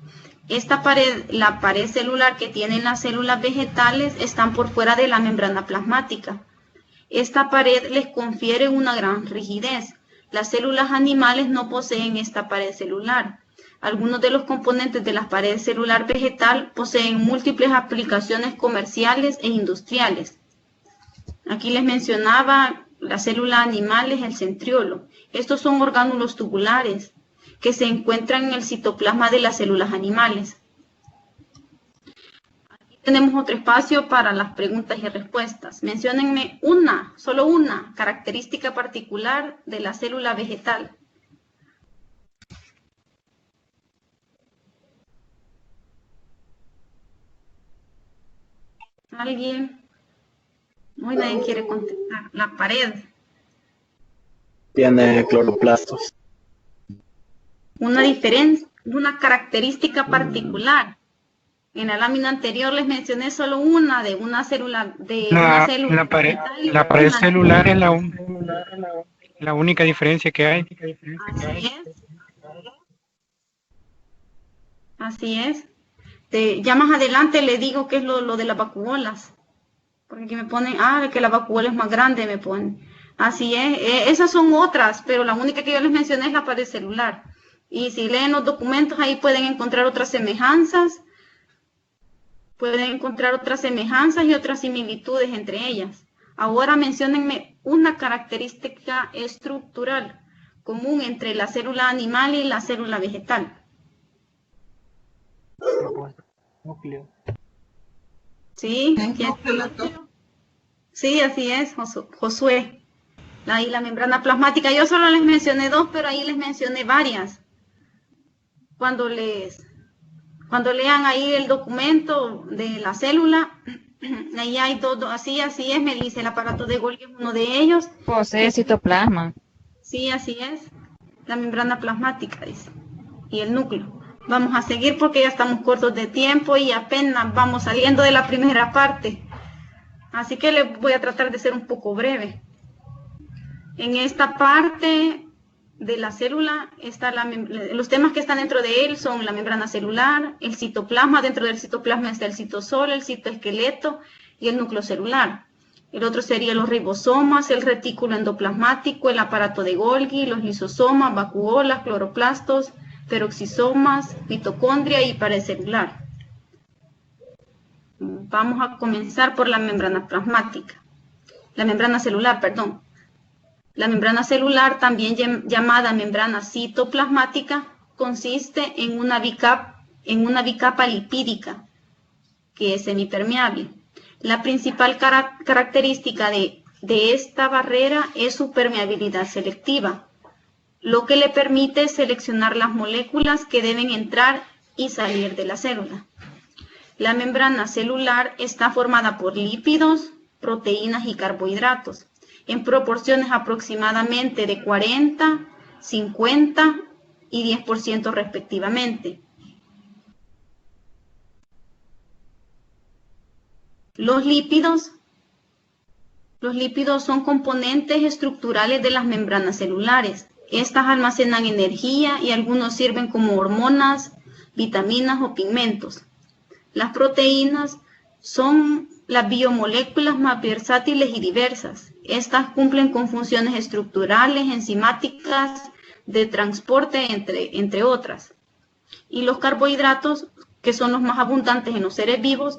A: La pared celular que tienen las células vegetales están por fuera de la membrana plasmática. Esta pared les confiere una gran rigidez. Las células animales no poseen esta pared celular. Algunos de los componentes de la pared celular vegetal poseen múltiples aplicaciones comerciales e industriales. Aquí les mencionaba la célula animal es el centriolo. Estos son orgánulos tubulares que se encuentran en el citoplasma de las células animales. Aquí tenemos otro espacio para las preguntas y respuestas. Menciónenme solo una característica particular de la célula vegetal. ¿Alguien? Hoy nadie quiere contestar. La pared.
H: Tiene cloroplastos.
A: Una diferencia, una característica particular. En la lámina anterior les mencioné solo una de una célula
J: La pared celular es la única diferencia que hay.
A: Así es. Así es. Ya más adelante le digo qué es lo de las vacuolas. Porque aquí me ponen, que la vacuola es más grande, me ponen. Así es. Esas son otras, pero la única que yo les mencioné es la pared celular. Y si leen los documentos, ahí pueden encontrar otras semejanzas. Pueden encontrar otras semejanzas y otras similitudes entre ellas. Ahora menciónenme una característica estructural común entre la célula animal y la célula vegetal.
J: Núcleo.
A: Sí, sí, así es, Josué. Ahí la membrana plasmática. Yo solo les mencioné dos, pero ahí les mencioné varias. Cuando lean ahí el documento de la célula, ahí hay dos, así es, me dice el aparato de Golgi es uno de ellos.
C: Posee citoplasma.
A: Sí, así es. La membrana plasmática, dice. Y el núcleo. Vamos a seguir porque ya estamos cortos de tiempo y apenas vamos saliendo de la primera parte. Así que les voy a tratar de ser un poco breve. En esta parte de la célula, los temas que están dentro de él son la membrana celular, el citoplasma, dentro del citoplasma está el citosol, el citoesqueleto y el núcleo celular. El otro sería los ribosomas, el retículo endoplasmático, el aparato de Golgi, los lisosomas, vacuolas, cloroplastos, peroxisomas, mitocondria y pared celular. Vamos a comenzar por la membrana plasmática. La membrana celular, perdón. La membrana celular, también llamada membrana citoplasmática, consiste en una bicapa lipídica que es semipermeable. La principal característica de esta barrera es su permeabilidad selectiva, lo que le permite seleccionar las moléculas que deben entrar y salir de la célula. La membrana celular está formada por lípidos, proteínas y carbohidratos, en proporciones aproximadamente de 40, 50 y 10% respectivamente. Los lípidos son componentes estructurales de las membranas celulares. Estas almacenan energía y algunos sirven como hormonas, vitaminas o pigmentos. Las proteínas son las biomoléculas más versátiles y diversas. Estas cumplen con funciones estructurales, enzimáticas, de transporte, entre otras. Y los carbohidratos, que son los más abundantes en los seres vivos,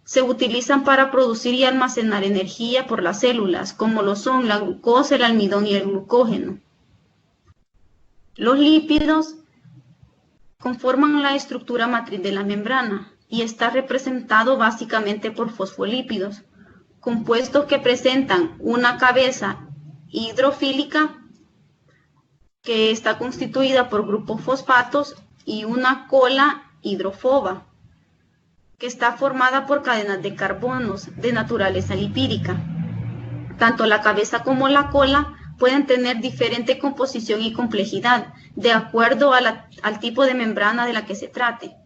A: se utilizan para producir y almacenar energía por las células, como lo son la glucosa, el almidón y el glucógeno. Los lípidos conforman la estructura matriz de la membrana y está representado básicamente por fosfolípidos, compuestos que presentan una cabeza hidrofílica que está constituida por grupos fosfatos y una cola hidrofoba que está formada por cadenas de carbonos de naturaleza lipídica. Tanto la cabeza como la cola pueden tener diferente composición y complejidad de acuerdo al tipo de membrana de la que se trate.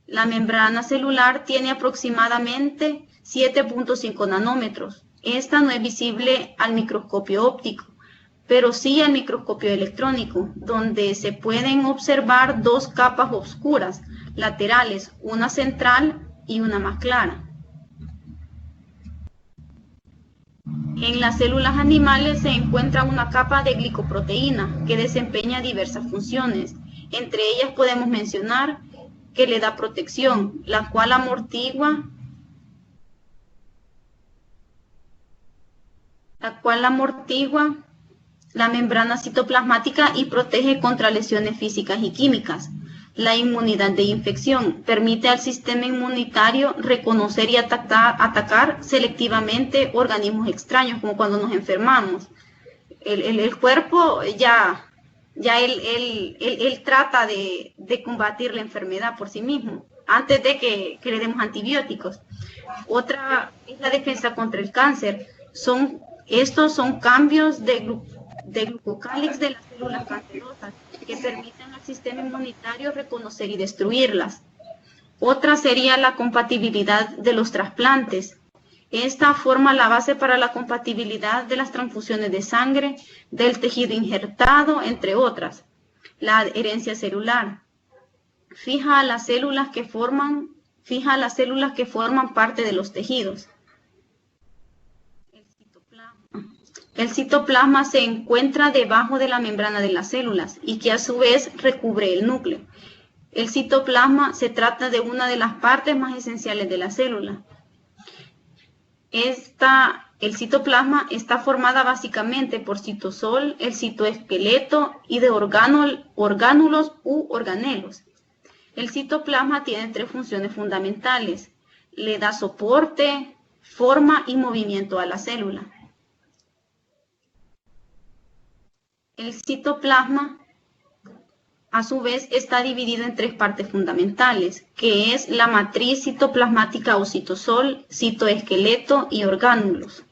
A: La membrana celular tiene aproximadamente 7.5 nanómetros. Esta no es visible al microscopio óptico, pero sí al microscopio electrónico, donde se pueden observar dos capas oscuras laterales, una central y una más clara. En las células animales se encuentra una capa de glicoproteína que desempeña diversas funciones. Entre ellas podemos mencionar que le da protección, la cual amortigua la membrana citoplasmática y protege contra lesiones físicas y químicas. La inmunidad de infección permite al sistema inmunitario reconocer y atacar selectivamente organismos extraños, como cuando nos enfermamos. El cuerpo él trata de combatir la enfermedad por sí mismo. antes de que le demos antibióticos. Otra es la defensa contra el cáncer. Estos son cambios de glucocálix de las células cancerosas que permiten al sistema inmunitario reconocer y destruirlas. Otra sería la compatibilidad de los trasplantes. Esta forma la base para la compatibilidad de las transfusiones de sangre, del tejido injertado, entre otras. La adherencia celular. Fija a las células que forman parte de los tejidos. El citoplasma se encuentra debajo de la membrana de las células y que a su vez recubre el núcleo. El citoplasma se trata de una de las partes más esenciales de la célula. El citoplasma está formada básicamente por citosol, el citoesqueleto y de orgánulos u organelos. El citoplasma tiene 3 funciones fundamentales. Le da soporte, forma y movimiento a la célula. El citoplasma, a su vez, está dividido en 3 partes fundamentales, que es la matriz citoplasmática o citosol, citoesqueleto y orgánulos.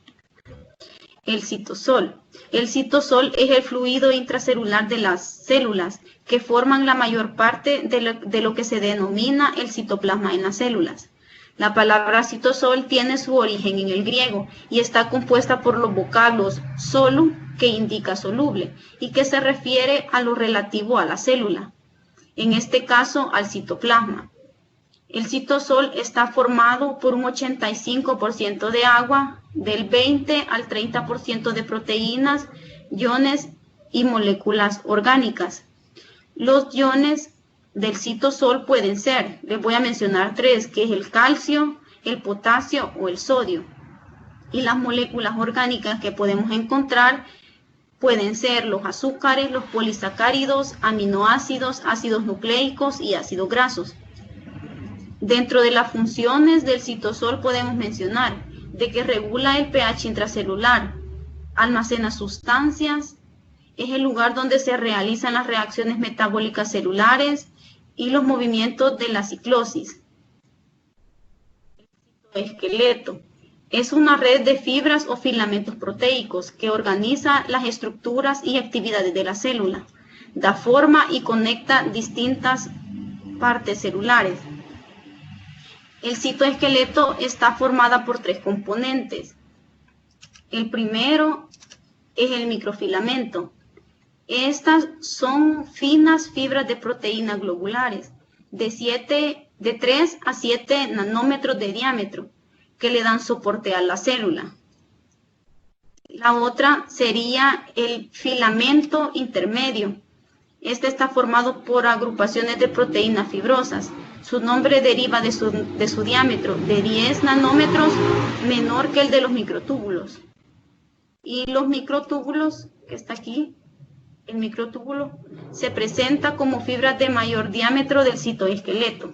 A: El citosol. El citosol es el fluido intracelular de las células que forman la mayor parte de lo que se denomina el citoplasma en las células. La palabra citosol tiene su origen en el griego y está compuesta por los vocablos solu, que indica soluble, y que se refiere a lo relativo a la célula, en este caso al citoplasma. El citosol está formado por un 85% de agua, del 20 al 30% de proteínas, iones y moléculas orgánicas. Los iones del citosol pueden ser, les voy a mencionar 3, que es el calcio, el potasio o el sodio. Y las moléculas orgánicas que podemos encontrar pueden ser los azúcares, los polisacáridos, aminoácidos, ácidos nucleicos y ácidos grasos. Dentro de las funciones del citosol podemos mencionar de que regula el pH intracelular, almacena sustancias, es el lugar donde se realizan las reacciones metabólicas celulares y los movimientos de la ciclosis. El citoesqueleto es una red de fibras o filamentos proteicos que organiza las estructuras y actividades de la célula, da forma y conecta distintas partes celulares. El citoesqueleto está formada por 3 componentes. El primero es el microfilamento. Estas son finas fibras de proteína globulares de 3 a 7 nanómetros de diámetro que le dan soporte a la célula. La otra sería el filamento intermedio. Este está formado por agrupaciones de proteínas fibrosas. Su nombre deriva de su diámetro de 10 nanómetros menor que el de los microtúbulos. Y los microtúbulos, que está aquí, el microtúbulo, se presenta como fibras de mayor diámetro del citoesqueleto.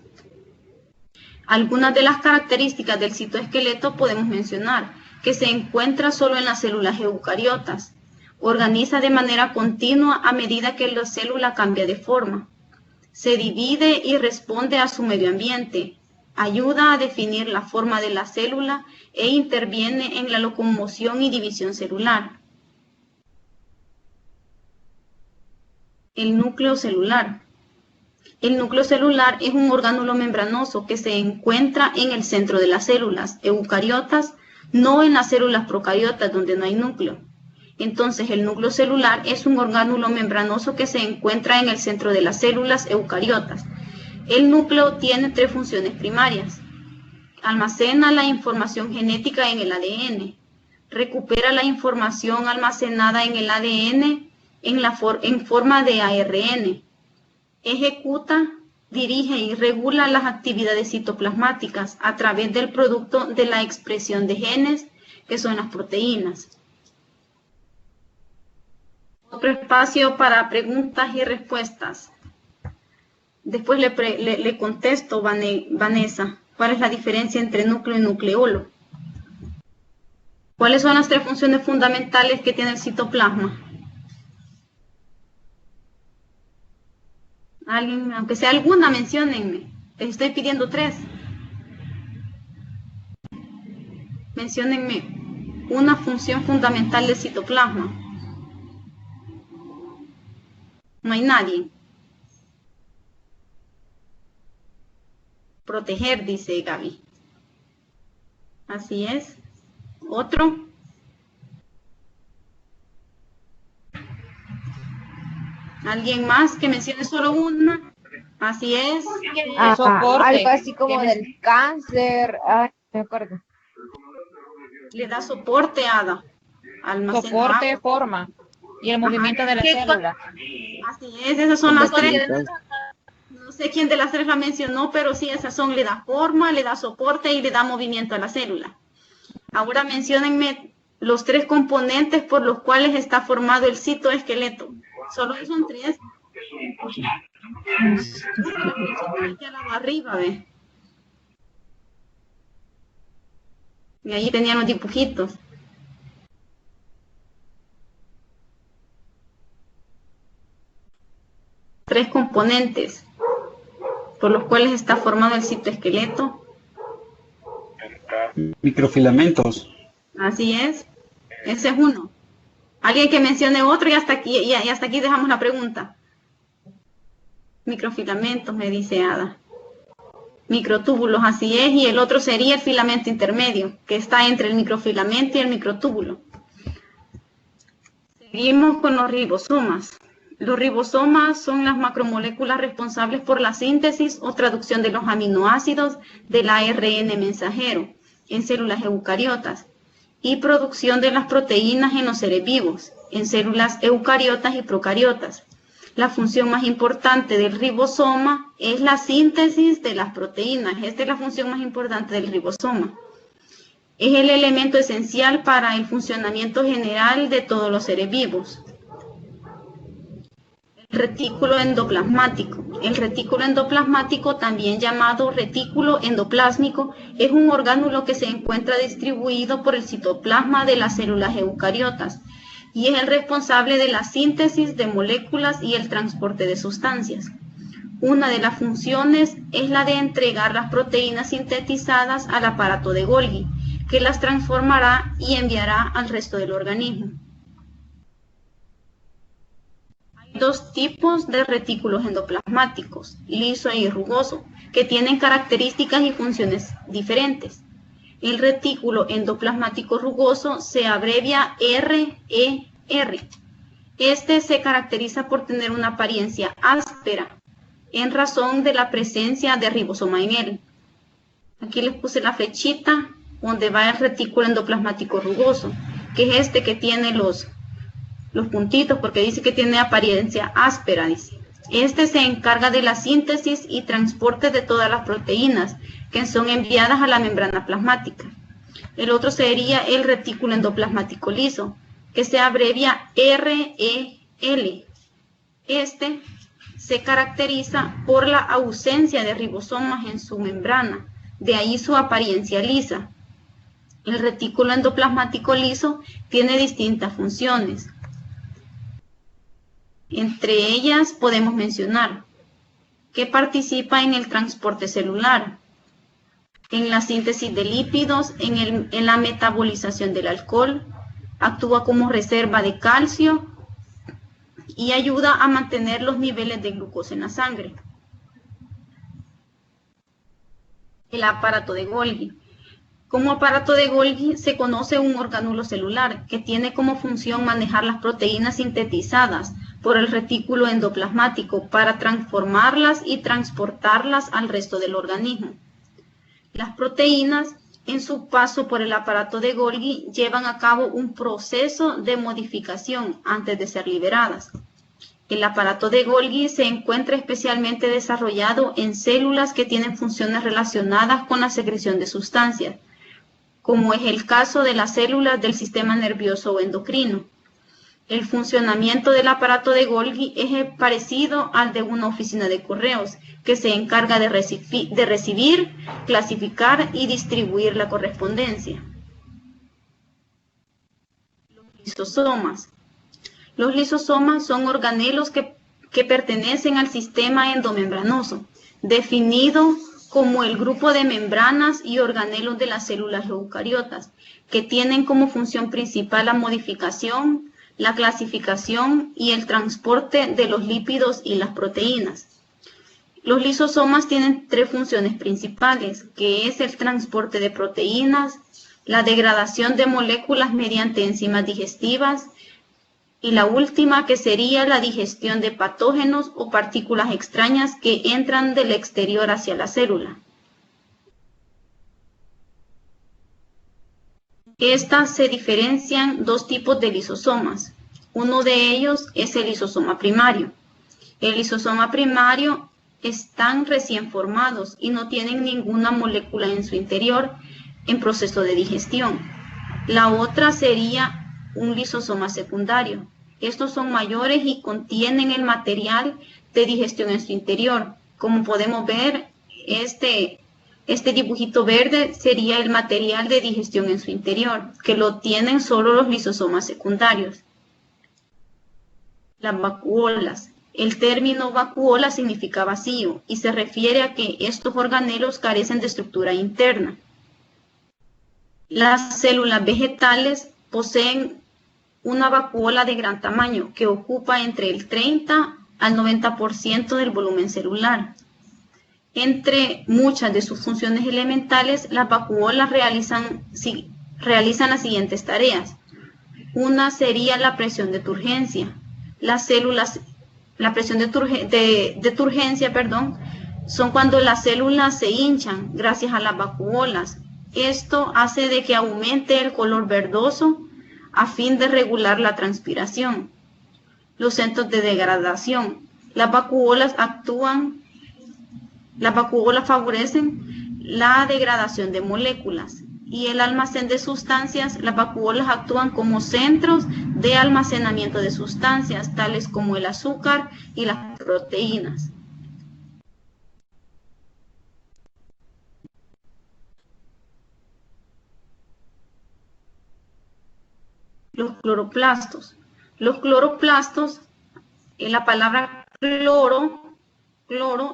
A: Algunas de las características del citoesqueleto podemos mencionar que se encuentra solo en las células eucariotas, organiza de manera continua a medida que la célula cambia de forma, se divide y responde a su medio ambiente, ayuda a definir la forma de la célula e interviene en la locomoción y división celular. El núcleo celular. El núcleo celular es un orgánulo membranoso que se encuentra en el centro de las células eucariotas, no en las células procariotas donde no hay núcleo. Entonces, el núcleo celular es un orgánulo membranoso que se encuentra en el centro de las células eucariotas. El núcleo tiene 3 funciones primarias. Almacena la información genética en el ADN, recupera la información almacenada en el ADN en forma de ARN, ejecuta, dirige y regula las actividades citoplasmáticas a través del producto de la expresión de genes, que son las proteínas. Otro espacio para preguntas y respuestas. Después le contesto, Vanessa, ¿cuál es la diferencia entre núcleo y nucleolo? ¿Cuáles son las 3 funciones fundamentales que tiene el citoplasma? Alguien, aunque sea alguna, menciónenme. Les estoy pidiendo 3. Menciónenme una función fundamental del citoplasma. No hay nadie. Proteger, dice Gaby. Así es. ¿Otro? ¿Alguien más que mencione solo una? Así es.
E: Algo así como del cáncer. Ay, me acuerdo.
A: Le da soporte, Ada. Almacena
C: Soporte,
A: agua.
C: forma y el movimiento de la célula.
A: Así es, esas son las 3. No sé quién de las 3 la mencionó, pero sí, esas son, le da forma, le da soporte y le da movimiento a la célula. Ahora menciónenme los 3 componentes por los cuales está formado el citoesqueleto. Solo son 3. Aquí al lado arriba, ve. Y ahí tenían los dibujitos. Tres componentes por los cuales está formado el citoesqueleto.
I: Microfilamentos.
A: Así es. Ese es uno. Alguien que mencione otro y hasta aquí dejamos la pregunta. Microfilamentos, me dice Ada. Microtúbulos, así es. Y el otro sería el filamento intermedio, que está entre el microfilamento y el microtúbulo. Seguimos con los ribosomas. Los ribosomas son las macromoléculas responsables por la síntesis o traducción de los aminoácidos del ARN mensajero en células eucariotas y producción de las proteínas en los seres vivos, en células eucariotas y procariotas. La función más importante del ribosoma es la síntesis de las proteínas. Esta es la función más importante del ribosoma. Es el elemento esencial para el funcionamiento general de todos los seres vivos. Retículo endoplasmático. El retículo endoplasmático, también llamado retículo endoplásmico, es un orgánulo que se encuentra distribuido por el citoplasma de las células eucariotas y es el responsable de la síntesis de moléculas y el transporte de sustancias. Una de las funciones es la de entregar las proteínas sintetizadas al aparato de Golgi, que las transformará y enviará al resto del organismo. Dos tipos de retículos endoplasmáticos, liso y rugoso, que tienen características y funciones diferentes. El retículo endoplasmático rugoso se abrevia RER. Este se caracteriza por tener una apariencia áspera, en razón de la presencia de ribosoma en él. Aquí les puse la flechita donde va el retículo endoplasmático rugoso, que es este que tiene los puntitos, porque dice que tiene apariencia áspera, dice. Este se encarga de la síntesis y transporte de todas las proteínas que son enviadas a la membrana plasmática. El otro sería el retículo endoplasmático liso, que se abrevia REL. Este se caracteriza por la ausencia de ribosomas en su membrana, de ahí su apariencia lisa. El retículo endoplasmático liso tiene distintas funciones. Entre ellas podemos mencionar que participa en el transporte celular, en la síntesis de lípidos, en la metabolización del alcohol, actúa como reserva de calcio y ayuda a mantener los niveles de glucosa en la sangre. El aparato de Golgi. Como aparato de Golgi se conoce un orgánulo celular que tiene como función manejar las proteínas sintetizadas por el retículo endoplasmático para transformarlas y transportarlas al resto del organismo. Las proteínas, en su paso por el aparato de Golgi, llevan a cabo un proceso de modificación antes de ser liberadas. El aparato de Golgi se encuentra especialmente desarrollado en células que tienen funciones relacionadas con la secreción de sustancias, como es el caso de las células del sistema nervioso o endocrino. El funcionamiento del aparato de Golgi es parecido al de una oficina de correos, que se encarga de recibir, clasificar y distribuir la correspondencia. Los lisosomas. Los lisosomas son organelos que pertenecen al sistema endomembranoso, definido como el grupo de membranas y organelos de las células eucariotas, que tienen como función principal la modificación, la clasificación y el transporte de los lípidos y las proteínas. Los lisosomas tienen tres funciones principales, que es el transporte de proteínas, la degradación de moléculas mediante enzimas digestivas y la última, que sería la digestión de patógenos o partículas extrañas que entran del exterior hacia la célula. Estas se diferencian dos tipos de lisosomas. Uno de ellos es el lisosoma primario. El lisosoma primario están recién formados y no tienen ninguna molécula en su interior en proceso de digestión. La otra sería un lisosoma secundario. Estos son mayores y contienen el material de digestión en su interior. Como podemos ver, este dibujito verde sería el material de digestión en su interior, que lo tienen solo los lisosomas secundarios. Las vacuolas. El término vacuola significa vacío y se refiere a que estos organelos carecen de estructura interna. Las células vegetales poseen una vacuola de gran tamaño que ocupa entre el 30 al 90% del volumen celular. Entre muchas de sus funciones elementales, las vacuolas realizan las siguientes tareas. Una sería la presión de turgencia. La presión de turgencia, son cuando las células se hinchan gracias a las vacuolas. Esto hace de que aumente el color verdoso a fin de regular la transpiración. Los centros de degradación. Las vacuolas favorecen la degradación de moléculas y el almacén de sustancias. Las vacuolas actúan como centros de almacenamiento de sustancias, tales como el azúcar y las proteínas. Los cloroplastos. Los cloroplastos, la palabra cloro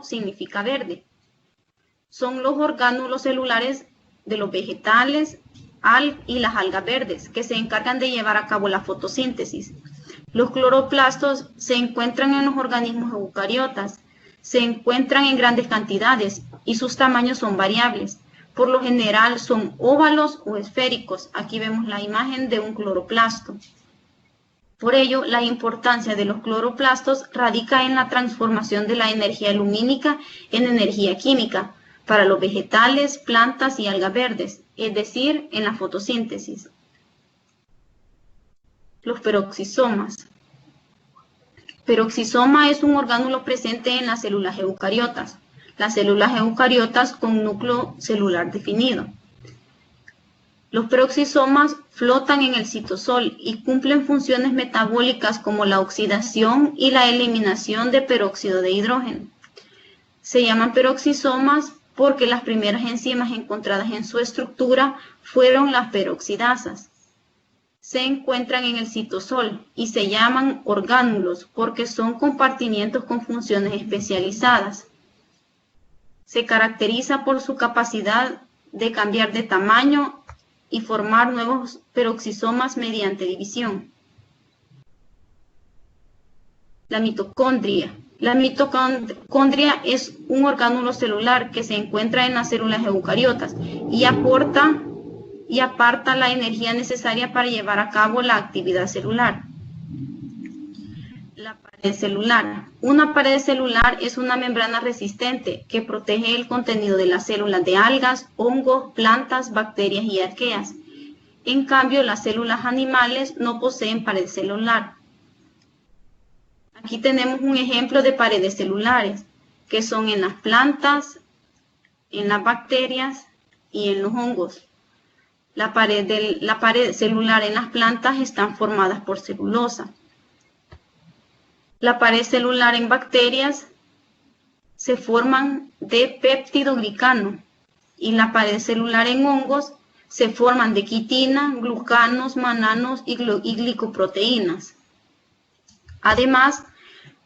A: significa verde. Son los orgánulos celulares de los vegetales y las algas verdes que se encargan de llevar a cabo la fotosíntesis. Los cloroplastos se encuentran en los organismos eucariotas, se encuentran en grandes cantidades y sus tamaños son variables. Por lo general son óvalos o esféricos. Aquí vemos la imagen de un cloroplasto. Por ello, la importancia de los cloroplastos radica en la transformación de la energía lumínica en energía química para los vegetales, plantas y algas verdes, es decir, en la fotosíntesis. Los peroxisomas. Peroxisoma es un orgánulo presente en las células eucariotas. Las células eucariotas con núcleo celular definido. Los peroxisomas flotan en el citosol y cumplen funciones metabólicas como la oxidación y la eliminación de peróxido de hidrógeno. Se llaman peroxisomas porque las primeras enzimas encontradas en su estructura fueron las peroxidasas. Se encuentran en el citosol y se llaman orgánulos porque son compartimientos con funciones especializadas. Se caracteriza por su capacidad de cambiar de tamaño y formar nuevos peroxisomas mediante división. La mitocondria. La mitocondria es un orgánulo celular que se encuentra en las células eucariotas y aparta la energía necesaria para llevar a cabo la actividad celular. La pared celular. Una pared celular es una membrana resistente que protege el contenido de las células de algas, hongos, plantas, bacterias y arqueas. En cambio, las células animales no poseen pared celular. Aquí tenemos un ejemplo de paredes celulares, que son en las plantas, en las bacterias y en los hongos. La pared celular en las plantas están formadas por celulosa. La pared celular en bacterias se forman de peptidoglicano y la pared celular en hongos se forman de quitina, glucanos, mananos y glicoproteínas. Además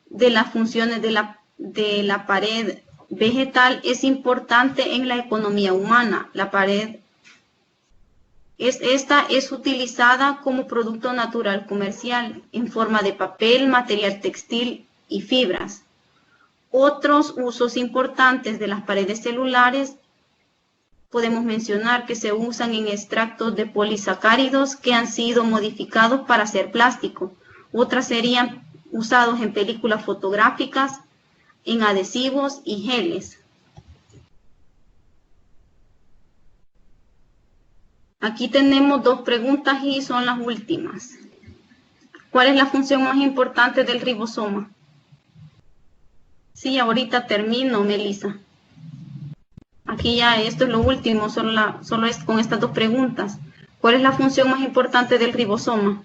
A: de las funciones de la pared vegetal es importante en la economía humana. La pared esta es utilizada como producto natural comercial en forma de papel, material textil y fibras. Otros usos importantes de las paredes celulares podemos mencionar que se usan en extractos de polisacáridos que han sido modificados para hacer plástico. Otras serían usados en películas fotográficas, en adhesivos y geles. Aquí tenemos dos preguntas y son las últimas. ¿Cuál es la función más importante del ribosoma? Sí, ahorita termino, Melissa. Aquí ya esto es lo último, solo es con estas dos preguntas. ¿Cuál es la función más importante del ribosoma?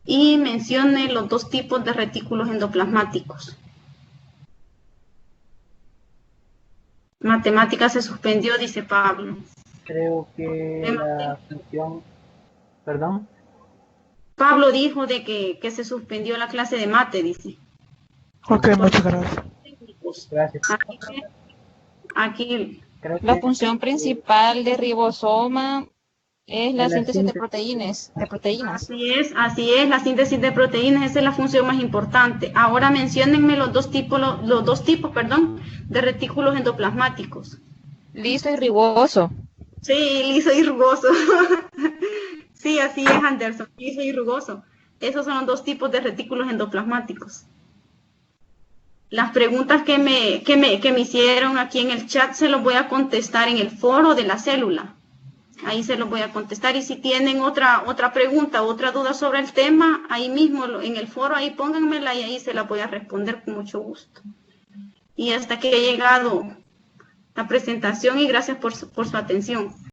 A: Y mencione los dos tipos de retículos endoplasmáticos. Matemática se suspendió, dice Pablo.
K: Creo que la función, perdón.
A: Pablo dijo de que se suspendió la clase de mate, dice.
F: Ok, muchas gracias.
K: Gracias.
A: Aquí.
C: La función principal de ribosoma es la síntesis de proteínas.
A: Así es, la síntesis de proteínas, esa es la función más importante. Ahora menciónenme los dos tipos, de retículos endoplasmáticos.
C: Liso y rugoso.
A: Sí, liso y rugoso. Sí, así es, Anderson, liso y rugoso. Esos son los dos tipos de retículos endoplasmáticos. Las preguntas que me hicieron aquí en el chat se los voy a contestar en el foro de la célula. Ahí se los voy a contestar. Y si tienen otra pregunta, otra duda sobre el tema, ahí mismo en el foro, ahí pónganmela y ahí se la voy a responder con mucho gusto. Y hasta que he llegado la presentación y gracias por su atención.